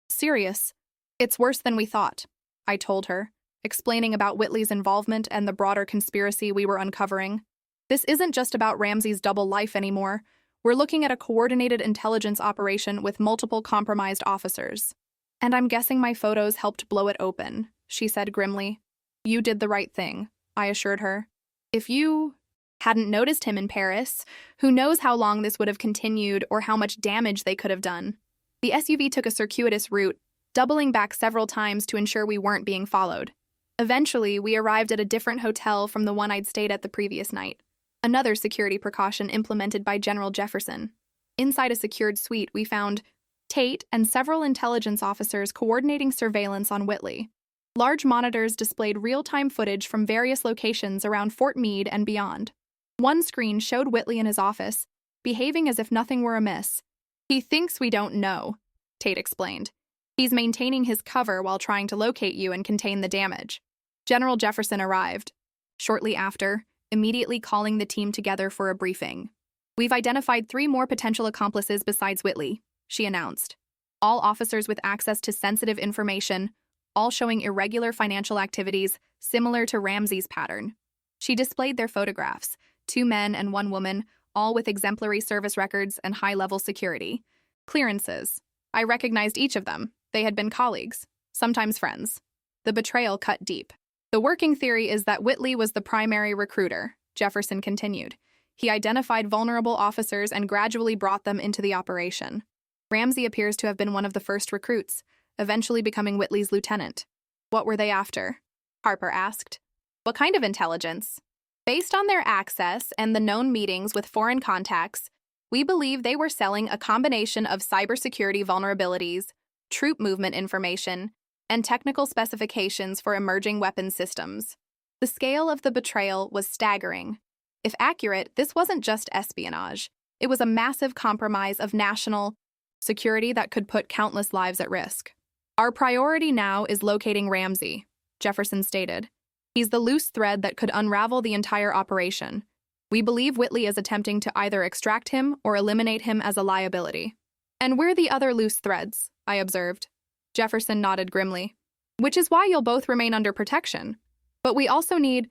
serious. It's worse than we thought," I told her, explaining about Whitley's involvement and the broader conspiracy we were uncovering. "This isn't just about Ramsey's double life anymore. We're looking at a coordinated intelligence operation with multiple compromised officers. And I'm guessing my photos helped blow it open," she said grimly. "You did the right thing," I assured her. If you hadn't noticed him in Paris, who knows how long this would have continued or how much damage they could have done. The SUV took a circuitous route, doubling back several times to ensure we weren't being followed. Eventually, we arrived at a different hotel from the one I'd stayed at the previous night. Another security precaution implemented by General Jefferson. Inside a secured suite, we found Tate and several intelligence officers coordinating surveillance on Whitley. Large monitors displayed real-time footage from various locations around Fort Meade and beyond. One screen showed Whitley in his office, behaving as if nothing were amiss. "He thinks we don't know," Tate explained. "He's maintaining his cover while trying to locate you and contain the damage." General Jefferson arrived. Shortly after, immediately calling the team together for a briefing. "We've identified 3 more potential accomplices besides Whitley," she announced. "All officers with access to sensitive information, all showing irregular financial activities similar to Ramsey's pattern." She displayed their photographs, 2 men and 1 woman, all with exemplary service records and high-level security. Clearances. I recognized each of them. They had been colleagues, sometimes friends. The betrayal cut deep. "The working theory is that Whitley was the primary recruiter," Jefferson continued. "He identified vulnerable officers and gradually brought them into the operation. Ramsey appears to have been one of the first recruits, eventually becoming Whitley's lieutenant." "What were they after?" Harper asked. "What kind of intelligence?" "Based on their access and the known meetings with foreign contacts, we believe they were selling a combination of cybersecurity vulnerabilities, troop movement information, and technical specifications for emerging weapons systems." The scale of the betrayal was staggering. If accurate, this wasn't just espionage. It was a massive compromise of national security that could put countless lives at risk. "Our priority now is locating Ramsey," Jefferson stated. "He's the loose thread that could unravel the entire operation. We believe Whitley is attempting to either extract him or eliminate him as a liability." "And we're the other loose threads," I observed. Jefferson nodded grimly. "Which is why you'll both remain under protection. But we also need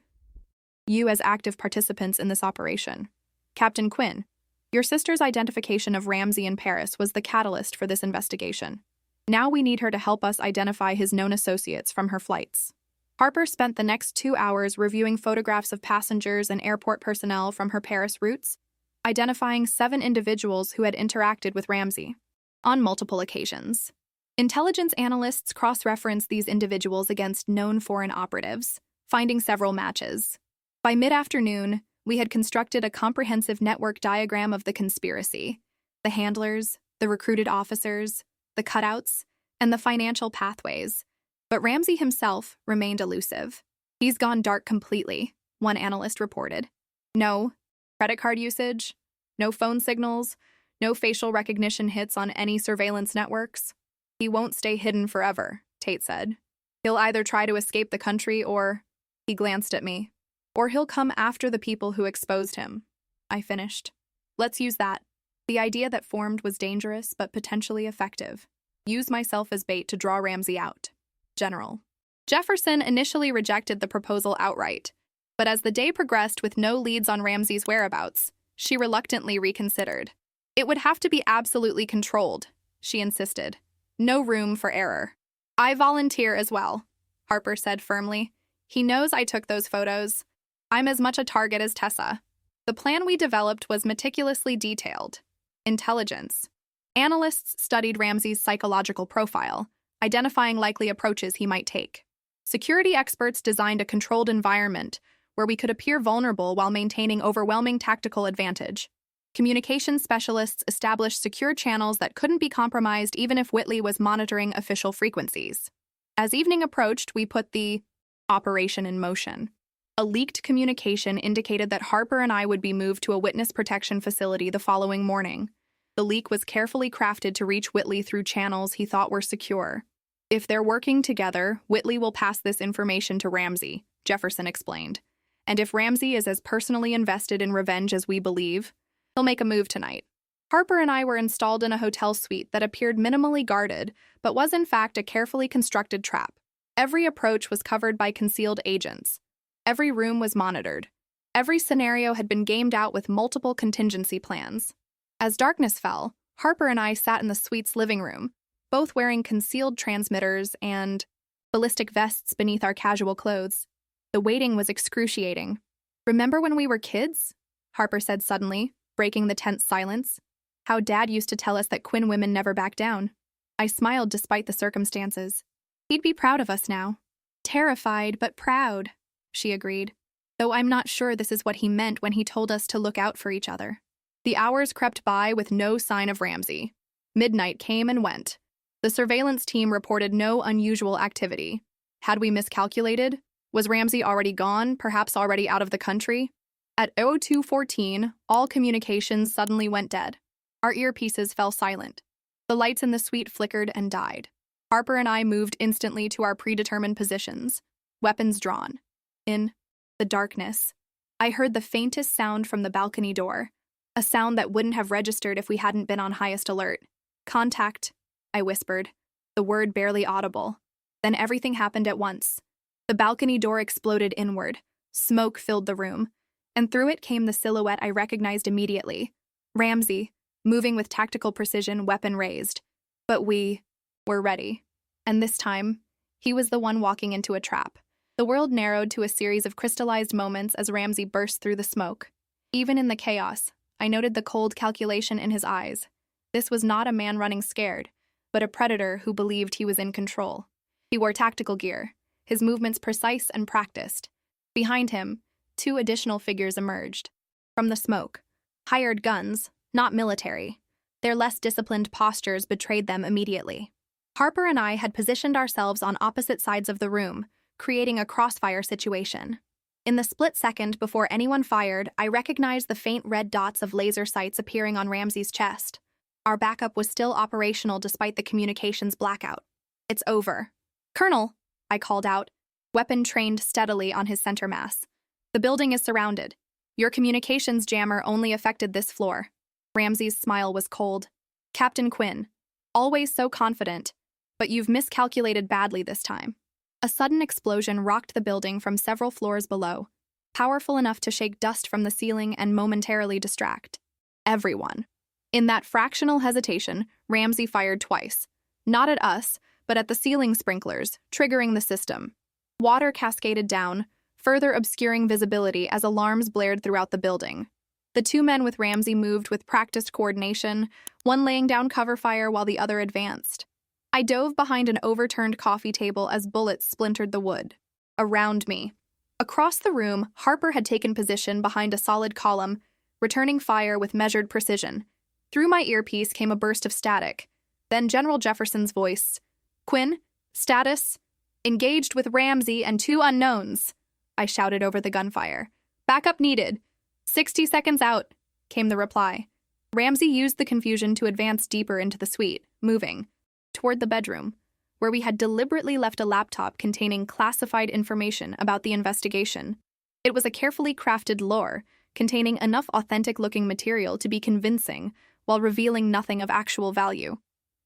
you as active participants in this operation. Captain Quinn, your sister's identification of Ramsey in Paris was the catalyst for this investigation. Now we need her to help us identify his known associates from her flights." Harper spent the next 2 hours reviewing photographs of passengers and airport personnel from her Paris routes, identifying 7 individuals who had interacted with Ramsey on multiple occasions. Intelligence analysts cross-referenced these individuals against known foreign operatives, finding several matches. By mid-afternoon, we had constructed a comprehensive network diagram of the conspiracy: the handlers, the recruited officers, the cutouts, and the financial pathways. But Ramsey himself remained elusive. "He's gone dark completely," one analyst reported. "No credit card usage, no phone signals, no facial recognition hits on any surveillance networks. He won't stay hidden forever," Tate said. "He'll either try to escape the country or," he glanced at me, "or he'll come after the people who exposed him." I finished. "Let's use that." The idea that formed was dangerous but potentially effective. Use myself as bait to draw Ramsey out. General Jefferson initially rejected the proposal outright, but as the day progressed with no leads on Ramsey's whereabouts, she reluctantly reconsidered. "It would have to be absolutely controlled," she insisted. "No room for error." "I volunteer as well," Harper said firmly. "He knows I took those photos. I'm as much a target as Tessa." The plan we developed was meticulously detailed. Intelligence. Analysts studied Ramsey's psychological profile, identifying likely approaches he might take. Security experts designed a controlled environment where we could appear vulnerable while maintaining overwhelming tactical advantage. Communications specialists established secure channels that couldn't be compromised even if Whitley was monitoring official frequencies. As evening approached, we put the operation in motion. A leaked communication indicated that Harper and I would be moved to a witness protection facility the following morning. The leak was carefully crafted to reach Whitley through channels he thought were secure. "If they're working together, Whitley will pass this information to Ramsey," Jefferson explained. "And if Ramsey is as personally invested in revenge as we believe, he'll make a move tonight." Harper and I were installed in a hotel suite that appeared minimally guarded, but was in fact a carefully constructed trap. Every approach was covered by concealed agents. Every room was monitored. Every scenario had been gamed out with multiple contingency plans. As darkness fell, Harper and I sat in the suite's living room, both wearing concealed transmitters and ballistic vests beneath our casual clothes. The waiting was excruciating. Remember when we were kids? Harper said suddenly, breaking the tense silence. How Dad used to tell us that Quinn women never back down. I smiled despite the circumstances. He'd be proud of us now. Terrified, but proud, she agreed, though I'm not sure this is what he meant when he told us to look out for each other. The hours crept by with no sign of Ramsey. Midnight came and went. The surveillance team reported no unusual activity. Had we miscalculated? Was Ramsey already gone, perhaps already out of the country? At 02:14, all communications suddenly went dead. Our earpieces fell silent. The lights in the suite flickered and died. Harper and I moved instantly to our predetermined positions, weapons drawn. In the darkness, I heard the faintest sound from the balcony door, a sound that wouldn't have registered if we hadn't been on highest alert. Contact, I whispered, the word barely audible. Then everything happened at once. The balcony door exploded inward. Smoke filled the room, and through it came the silhouette I recognized immediately. Ramsey, moving with tactical precision, weapon raised. But we were ready. And this time, he was the one walking into a trap. The world narrowed to a series of crystallized moments as Ramsey burst through the smoke. Even in the chaos, I noted the cold calculation in his eyes. This was not a man running scared, but a predator who believed he was in control. He wore tactical gear, his movements precise and practiced. Behind him, 2 additional figures emerged. From the smoke, hired guns, not military. Their less disciplined postures betrayed them immediately. Harper and I had positioned ourselves on opposite sides of the room, creating a crossfire situation. In the split second before anyone fired, I recognized the faint red dots of laser sights appearing on Ramsey's chest. Our backup was still operational despite the communications blackout. It's over. Colonel, I called out, weapon trained steadily on his center mass. The building is surrounded. Your communications jammer only affected this floor. Ramsey's smile was cold. Captain Quinn, always so confident, but you've miscalculated badly this time. A sudden explosion rocked the building from several floors below, powerful enough to shake dust from the ceiling and momentarily distract everyone. In that fractional hesitation, Ramsey fired twice, not at us, but at the ceiling sprinklers, triggering the system. Water cascaded down, further obscuring visibility as alarms blared throughout the building. The 2 men with Ramsey moved with practiced coordination, one laying down cover fire while the other advanced. I dove behind an overturned coffee table as bullets splintered the wood. Around me. Across the room, Harper had taken position behind a solid column, returning fire with measured precision. Through my earpiece came a burst of static. Then General Jefferson's voice. Quinn, status, engaged with Ramsey and 2 unknowns, I shouted over the gunfire. Backup needed. 60 seconds out, came the reply. Ramsey used the confusion to advance deeper into the suite, moving toward the bedroom, where we had deliberately left a laptop containing classified information about the investigation. It was a carefully crafted lore, containing enough authentic-looking material to be convincing, while revealing nothing of actual value.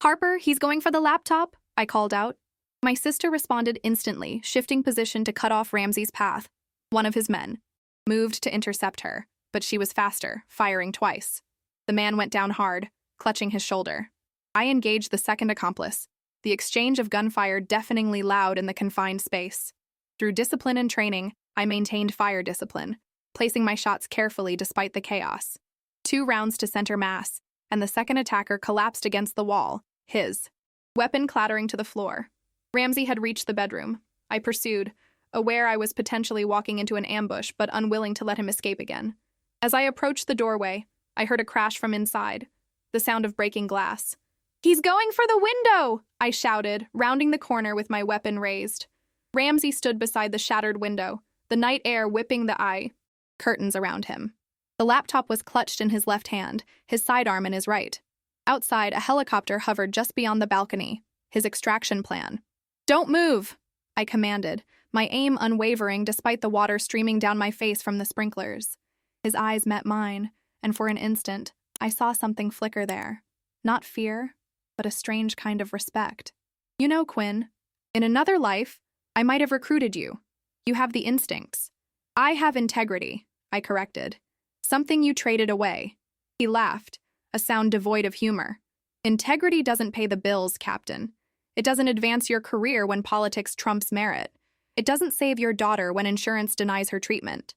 Harper, he's going for the laptop, I called out. My sister responded instantly, shifting position to cut off Ramsey's path. One of his men moved to intercept her, but she was faster, firing twice. The man went down hard, clutching his shoulder. I engaged the second accomplice, the exchange of gunfire deafeningly loud in the confined space. Through discipline and training, I maintained fire discipline, placing my shots carefully despite the chaos. 2 rounds to center mass, and the second attacker collapsed against the wall, his weapon clattering to the floor. Ramsey had reached the bedroom. I pursued, aware I was potentially walking into an ambush, but unwilling to let him escape again. As I approached the doorway, I heard a crash from inside, the sound of breaking glass. He's going for the window, I shouted, rounding the corner with my weapon raised. Ramsey stood beside the shattered window, the night air whipping the eye curtains around him. The laptop was clutched in his left hand, his sidearm in his right. Outside, a helicopter hovered just beyond the balcony, his extraction plan. Don't move, I commanded, my aim unwavering despite the water streaming down my face from the sprinklers. His eyes met mine, and for an instant, I saw something flicker there. Not fear, but a strange kind of respect. You know, Quinn, in another life, I might have recruited you. You have the instincts. I have integrity, I corrected. Something you traded away. He laughed, a sound devoid of humor. Integrity doesn't pay the bills, Captain. It doesn't advance your career when politics trumps merit. It doesn't save your daughter when insurance denies her treatment.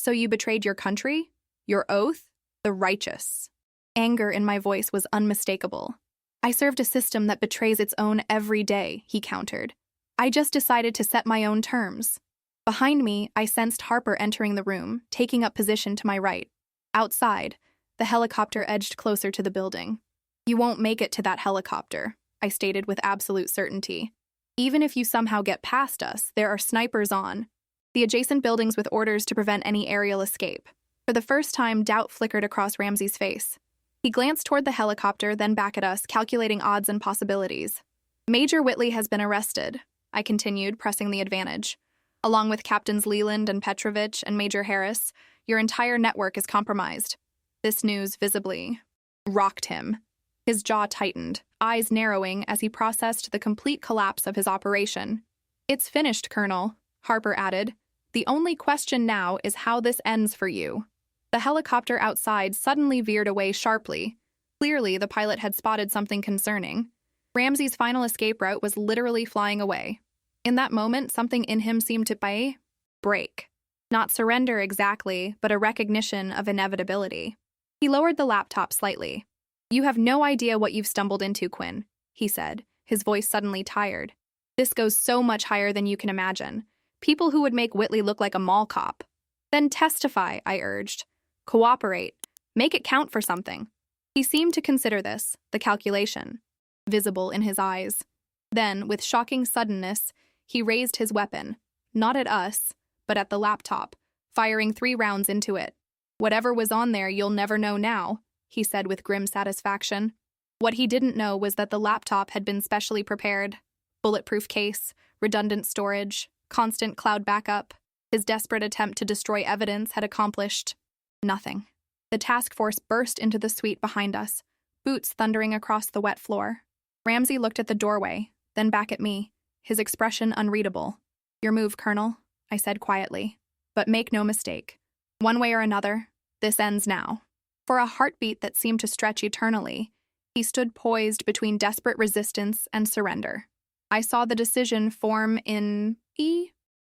So you betrayed your country? Your oath? The righteous. Anger in my voice was unmistakable. I served a system that betrays its own every day, he countered. I just decided to set my own terms. Behind me, I sensed Harper entering the room, taking up position to my right. Outside, the helicopter edged closer to the building. You won't make it to that helicopter, I stated with absolute certainty. Even if you somehow get past us, there are snipers on the adjacent buildings with orders to prevent any aerial escape. For the first time, doubt flickered across Ramsey's face. He glanced toward the helicopter, then back at us, calculating odds and possibilities. Major Whitley has been arrested, I continued, pressing the advantage. Along with Captains Leland and Petrovich and Major Harris, your entire network is compromised. This news visibly rocked him. His jaw tightened, eyes narrowing as he processed the complete collapse of his operation. It's finished, Colonel, Harper added. The only question now is how this ends for you. The helicopter outside suddenly veered away sharply. Clearly, the pilot had spotted something concerning. Ramsey's final escape route was literally flying away. In that moment, something in him seemed to break. Not surrender exactly, but a recognition of inevitability. He lowered the laptop slightly. You have no idea what you've stumbled into, Quinn, he said, his voice suddenly tired. This goes so much higher than you can imagine. People who would make Whitley look like a mall cop. Then testify, I urged. Cooperate. Make it count for something. He seemed to consider this, the calculation, visible in his eyes. Then, with shocking suddenness, he raised his weapon, not at us, but at the laptop, firing 3 rounds into it. Whatever was on there, you'll never know now, he said with grim satisfaction. What he didn't know was that the laptop had been specially prepared. Bulletproof case, redundant storage, constant cloud backup. His desperate attempt to destroy evidence had accomplished nothing. The task force burst into the suite behind us, boots thundering across the wet floor. Ramsey looked at the doorway, then back at me, his expression unreadable. Your move, Colonel, I said quietly. But make no mistake. One way or another, this ends now. For a heartbeat that seemed to stretch eternally, he stood poised between desperate resistance and surrender. I saw the decision form in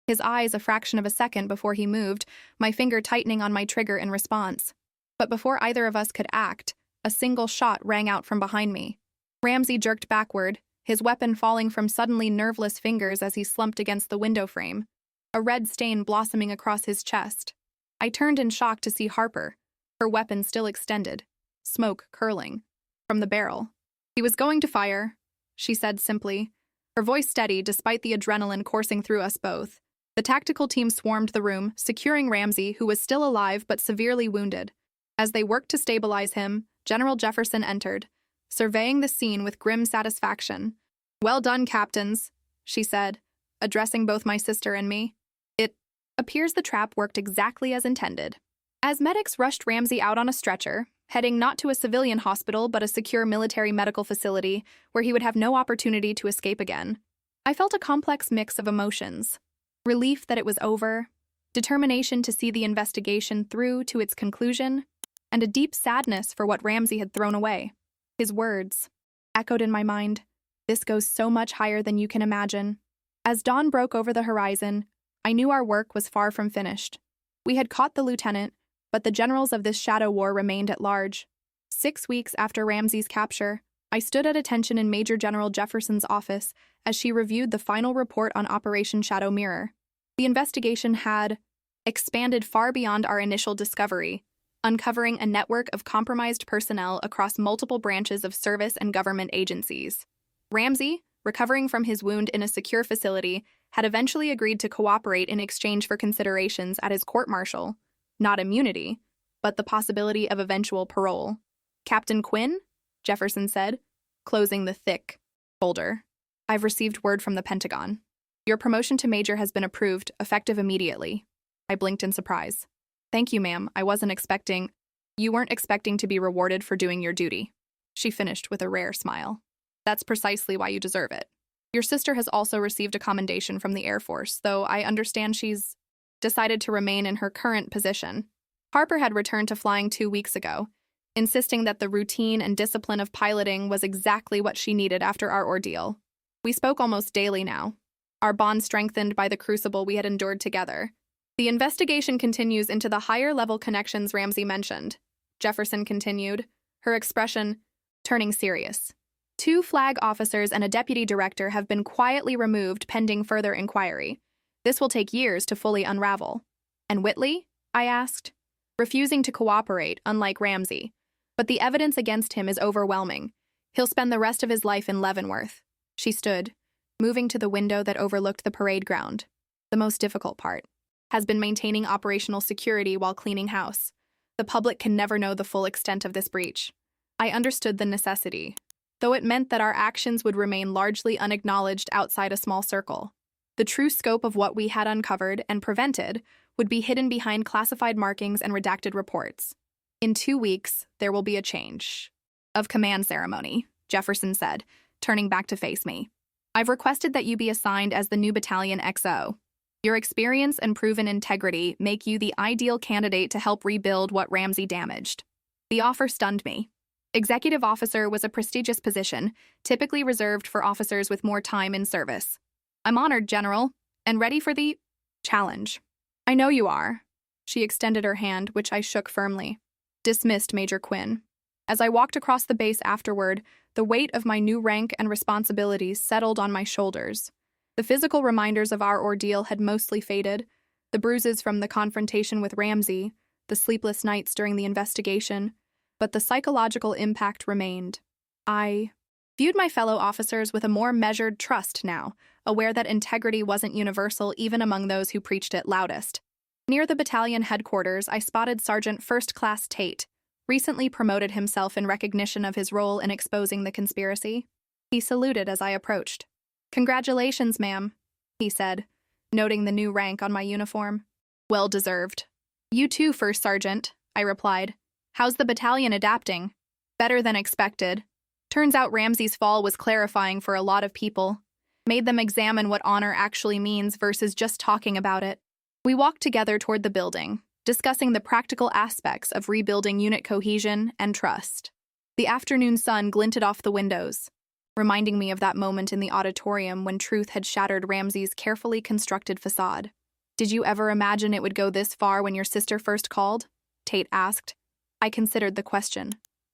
his eyes a fraction of a second before he moved, my finger tightening on my trigger in response. But before either of us could act, a single shot rang out from behind me. Ramsey jerked backward, his weapon falling from suddenly nerveless fingers as he slumped against the window frame, a red stain blossoming across his chest. I turned in shock to see Harper, her weapon still extended, smoke curling from the barrel. He was going to fire, she said simply, her voice steady despite the adrenaline coursing through us both. The tactical team swarmed the room, securing Ramsey, who was still alive but severely wounded. As they worked to stabilize him, General Jefferson entered, surveying the scene with grim satisfaction. Well done, captains, she said, addressing both my sister and me. It appears the trap worked exactly as intended. As medics rushed Ramsey out on a stretcher, heading not to a civilian hospital but a secure military medical facility where he would have no opportunity to escape again, I felt a complex mix of emotions. Relief that it was over, determination to see the investigation through to its conclusion, and a deep sadness for what Ramsey had thrown away. His words echoed in my mind. This goes so much higher than you can imagine. As dawn broke over the horizon, I knew our work was far from finished. We had caught the lieutenant, but the generals of this shadow war remained at large. 6 weeks after Ramsey's capture, I stood at attention in Major General Jefferson's office as she reviewed the final report on Operation Shadow Mirror. The investigation had expanded far beyond our initial discovery, uncovering a network of compromised personnel across multiple branches of service and government agencies. Ramsey, recovering from his wound in a secure facility, had eventually agreed to cooperate in exchange for considerations at his court-martial, not immunity, but the possibility of eventual parole. Captain Quinn? Jefferson said, closing the thick folder. I've received word from the Pentagon. Your promotion to major has been approved, effective immediately. I blinked in surprise. Thank you, ma'am. I wasn't expecting. You weren't expecting to be rewarded for doing your duty. She finished with a rare smile. That's precisely why you deserve it. Your sister has also received a commendation from the Air Force, though I understand she's decided to remain in her current position. Harper had returned to flying 2 weeks ago, insisting that the routine and discipline of piloting was exactly what she needed after our ordeal. We spoke almost daily now, our bond strengthened by the crucible we had endured together. The investigation continues into the higher-level connections Ramsey mentioned, Jefferson continued, her expression turning serious. 2 flag officers and a deputy director have been quietly removed pending further inquiry. This will take years to fully unravel. And Whitley? I asked, refusing to cooperate, unlike Ramsey. But the evidence against him is overwhelming. He'll spend the rest of his life in Leavenworth. She stood, moving to the window that overlooked the parade ground. The most difficult part has been maintaining operational security while cleaning house. The public can never know the full extent of this breach. I understood the necessity, though it meant that our actions would remain largely unacknowledged outside a small circle. The true scope of what we had uncovered and prevented would be hidden behind classified markings and redacted reports. In 2 weeks, there will be a change of command ceremony, Jefferson said, turning back to face me. I've requested that you be assigned as the new battalion XO. Your experience and proven integrity make you the ideal candidate to help rebuild what Ramsey damaged. The offer stunned me. Executive officer was a prestigious position, typically reserved for officers with more time in service. I'm honored, General, and ready for the challenge. I know you are. She extended her hand, which I shook firmly. Dismissed, Major Quinn. As I walked across the base afterward, the weight of my new rank and responsibilities settled on my shoulders. The physical reminders of our ordeal had mostly faded, the bruises from the confrontation with Ramsey, the sleepless nights during the investigation, but the psychological impact remained. I viewed my fellow officers with a more measured trust now, aware that integrity wasn't universal even among those who preached it loudest. Near the battalion headquarters, I spotted Sergeant First Class Tate, recently promoted himself in recognition of his role in exposing the conspiracy. He saluted as I approached. Congratulations, ma'am, he said, noting the new rank on my uniform. Well deserved. You too, First Sergeant, I replied. How's the battalion adapting? Better than expected. Turns out Ramsey's fall was clarifying for a lot of people. Made them examine what honor actually means versus just talking about it. We walked together toward the building, discussing the practical aspects of rebuilding unit cohesion and trust. The afternoon sun glinted off the windows, reminding me of that moment in the auditorium when truth had shattered Ramsey's carefully constructed facade. Did you ever imagine it would go this far when your sister first called? Tate asked. I considered the question.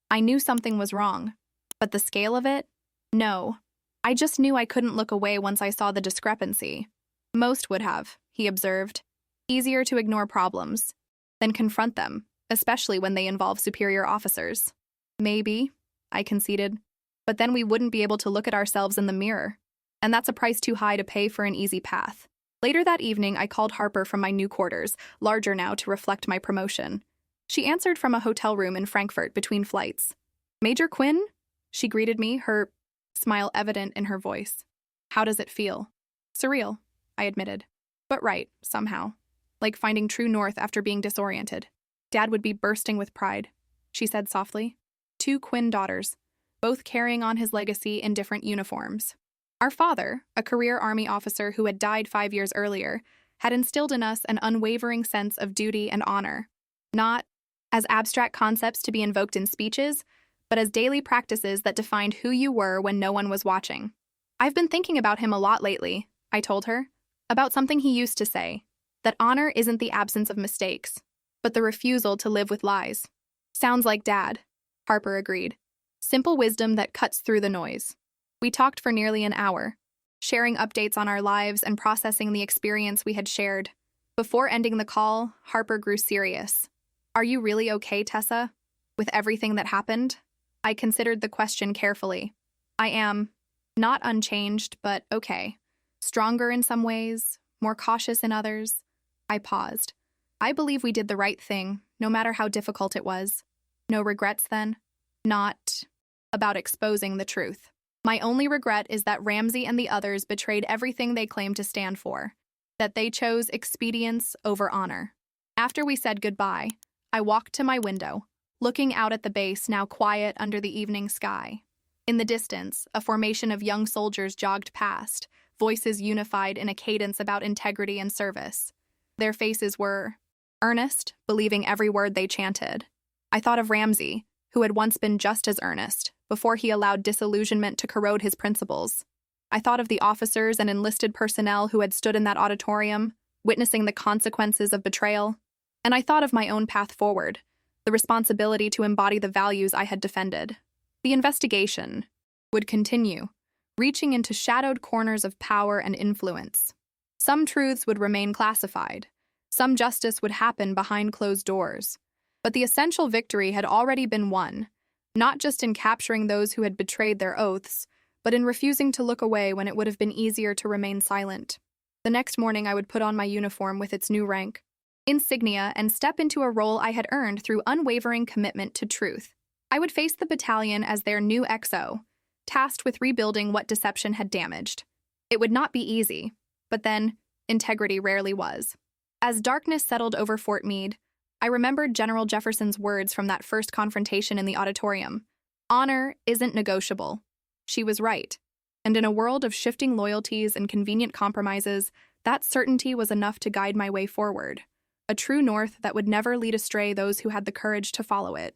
I knew something was wrong, but the scale of it? No. I just knew I couldn't look away once I saw the discrepancy. Most would have, he observed. Easier to ignore problems than confront them, especially when they involve superior officers. Maybe, I conceded. But then we wouldn't be able to look at ourselves in the mirror. And that's a price too high to pay for an easy path. Later that evening, I called Harper from my new quarters, larger now to reflect my promotion. She answered from a hotel room in Frankfurt between flights. Major Quinn? She greeted me, her smile evident in her voice. How does it feel? Surreal, I admitted. But right, somehow. Like finding true north after being disoriented. Dad would be bursting with pride, she said softly. 2 Quinn daughters, both carrying on his legacy in different uniforms. Our father, a career Army officer who had died 5 years earlier, had instilled in us an unwavering sense of duty and honor, not as abstract concepts to be invoked in speeches, but as daily practices that defined who you were when no one was watching. I've been thinking about him a lot lately, I told her, about something he used to say, that honor isn't the absence of mistakes, but the refusal to live with lies. Sounds like Dad, Harper agreed. Simple wisdom that cuts through the noise. We talked for nearly an hour, sharing updates on our lives and processing the experience we had shared. Before ending the call, Harper grew serious. Are you really okay, Tessa? With everything that happened? I considered the question carefully. I am. Not unchanged, but okay. Stronger in some ways, more cautious in others. I paused. I believe we did the right thing, no matter how difficult it was. No regrets then? Not about exposing the truth. My only regret is that Ramsey and the others betrayed everything they claimed to stand for, that they chose expedience over honor. After we said goodbye, I walked to my window, looking out at the base now quiet under the evening sky. In the distance, a formation of young soldiers jogged past, voices unified in a cadence about integrity and service. Their faces were earnest, believing every word they chanted. I thought of Ramsey, who had once been just as earnest, before he allowed disillusionment to corrode his principles. I thought of the officers and enlisted personnel who had stood in that auditorium, witnessing the consequences of betrayal, and I thought of my own path forward, the responsibility to embody the values I had defended. The investigation would continue, reaching into shadowed corners of power and influence. Some truths would remain classified. Some justice would happen behind closed doors. But the essential victory had already been won, not just in capturing those who had betrayed their oaths, but in refusing to look away when it would have been easier to remain silent. The next morning, I would put on my uniform with its new rank, insignia, and step into a role I had earned through unwavering commitment to truth. I would face the battalion as their new XO, tasked with rebuilding what deception had damaged. It would not be easy, but then, integrity rarely was. As darkness settled over Fort Meade, I remembered General Jefferson's words from that first confrontation in the auditorium. Honor isn't negotiable. She was right. And in a world of shifting loyalties and convenient compromises, that certainty was enough to guide my way forward. A true north that would never lead astray those who had the courage to follow it.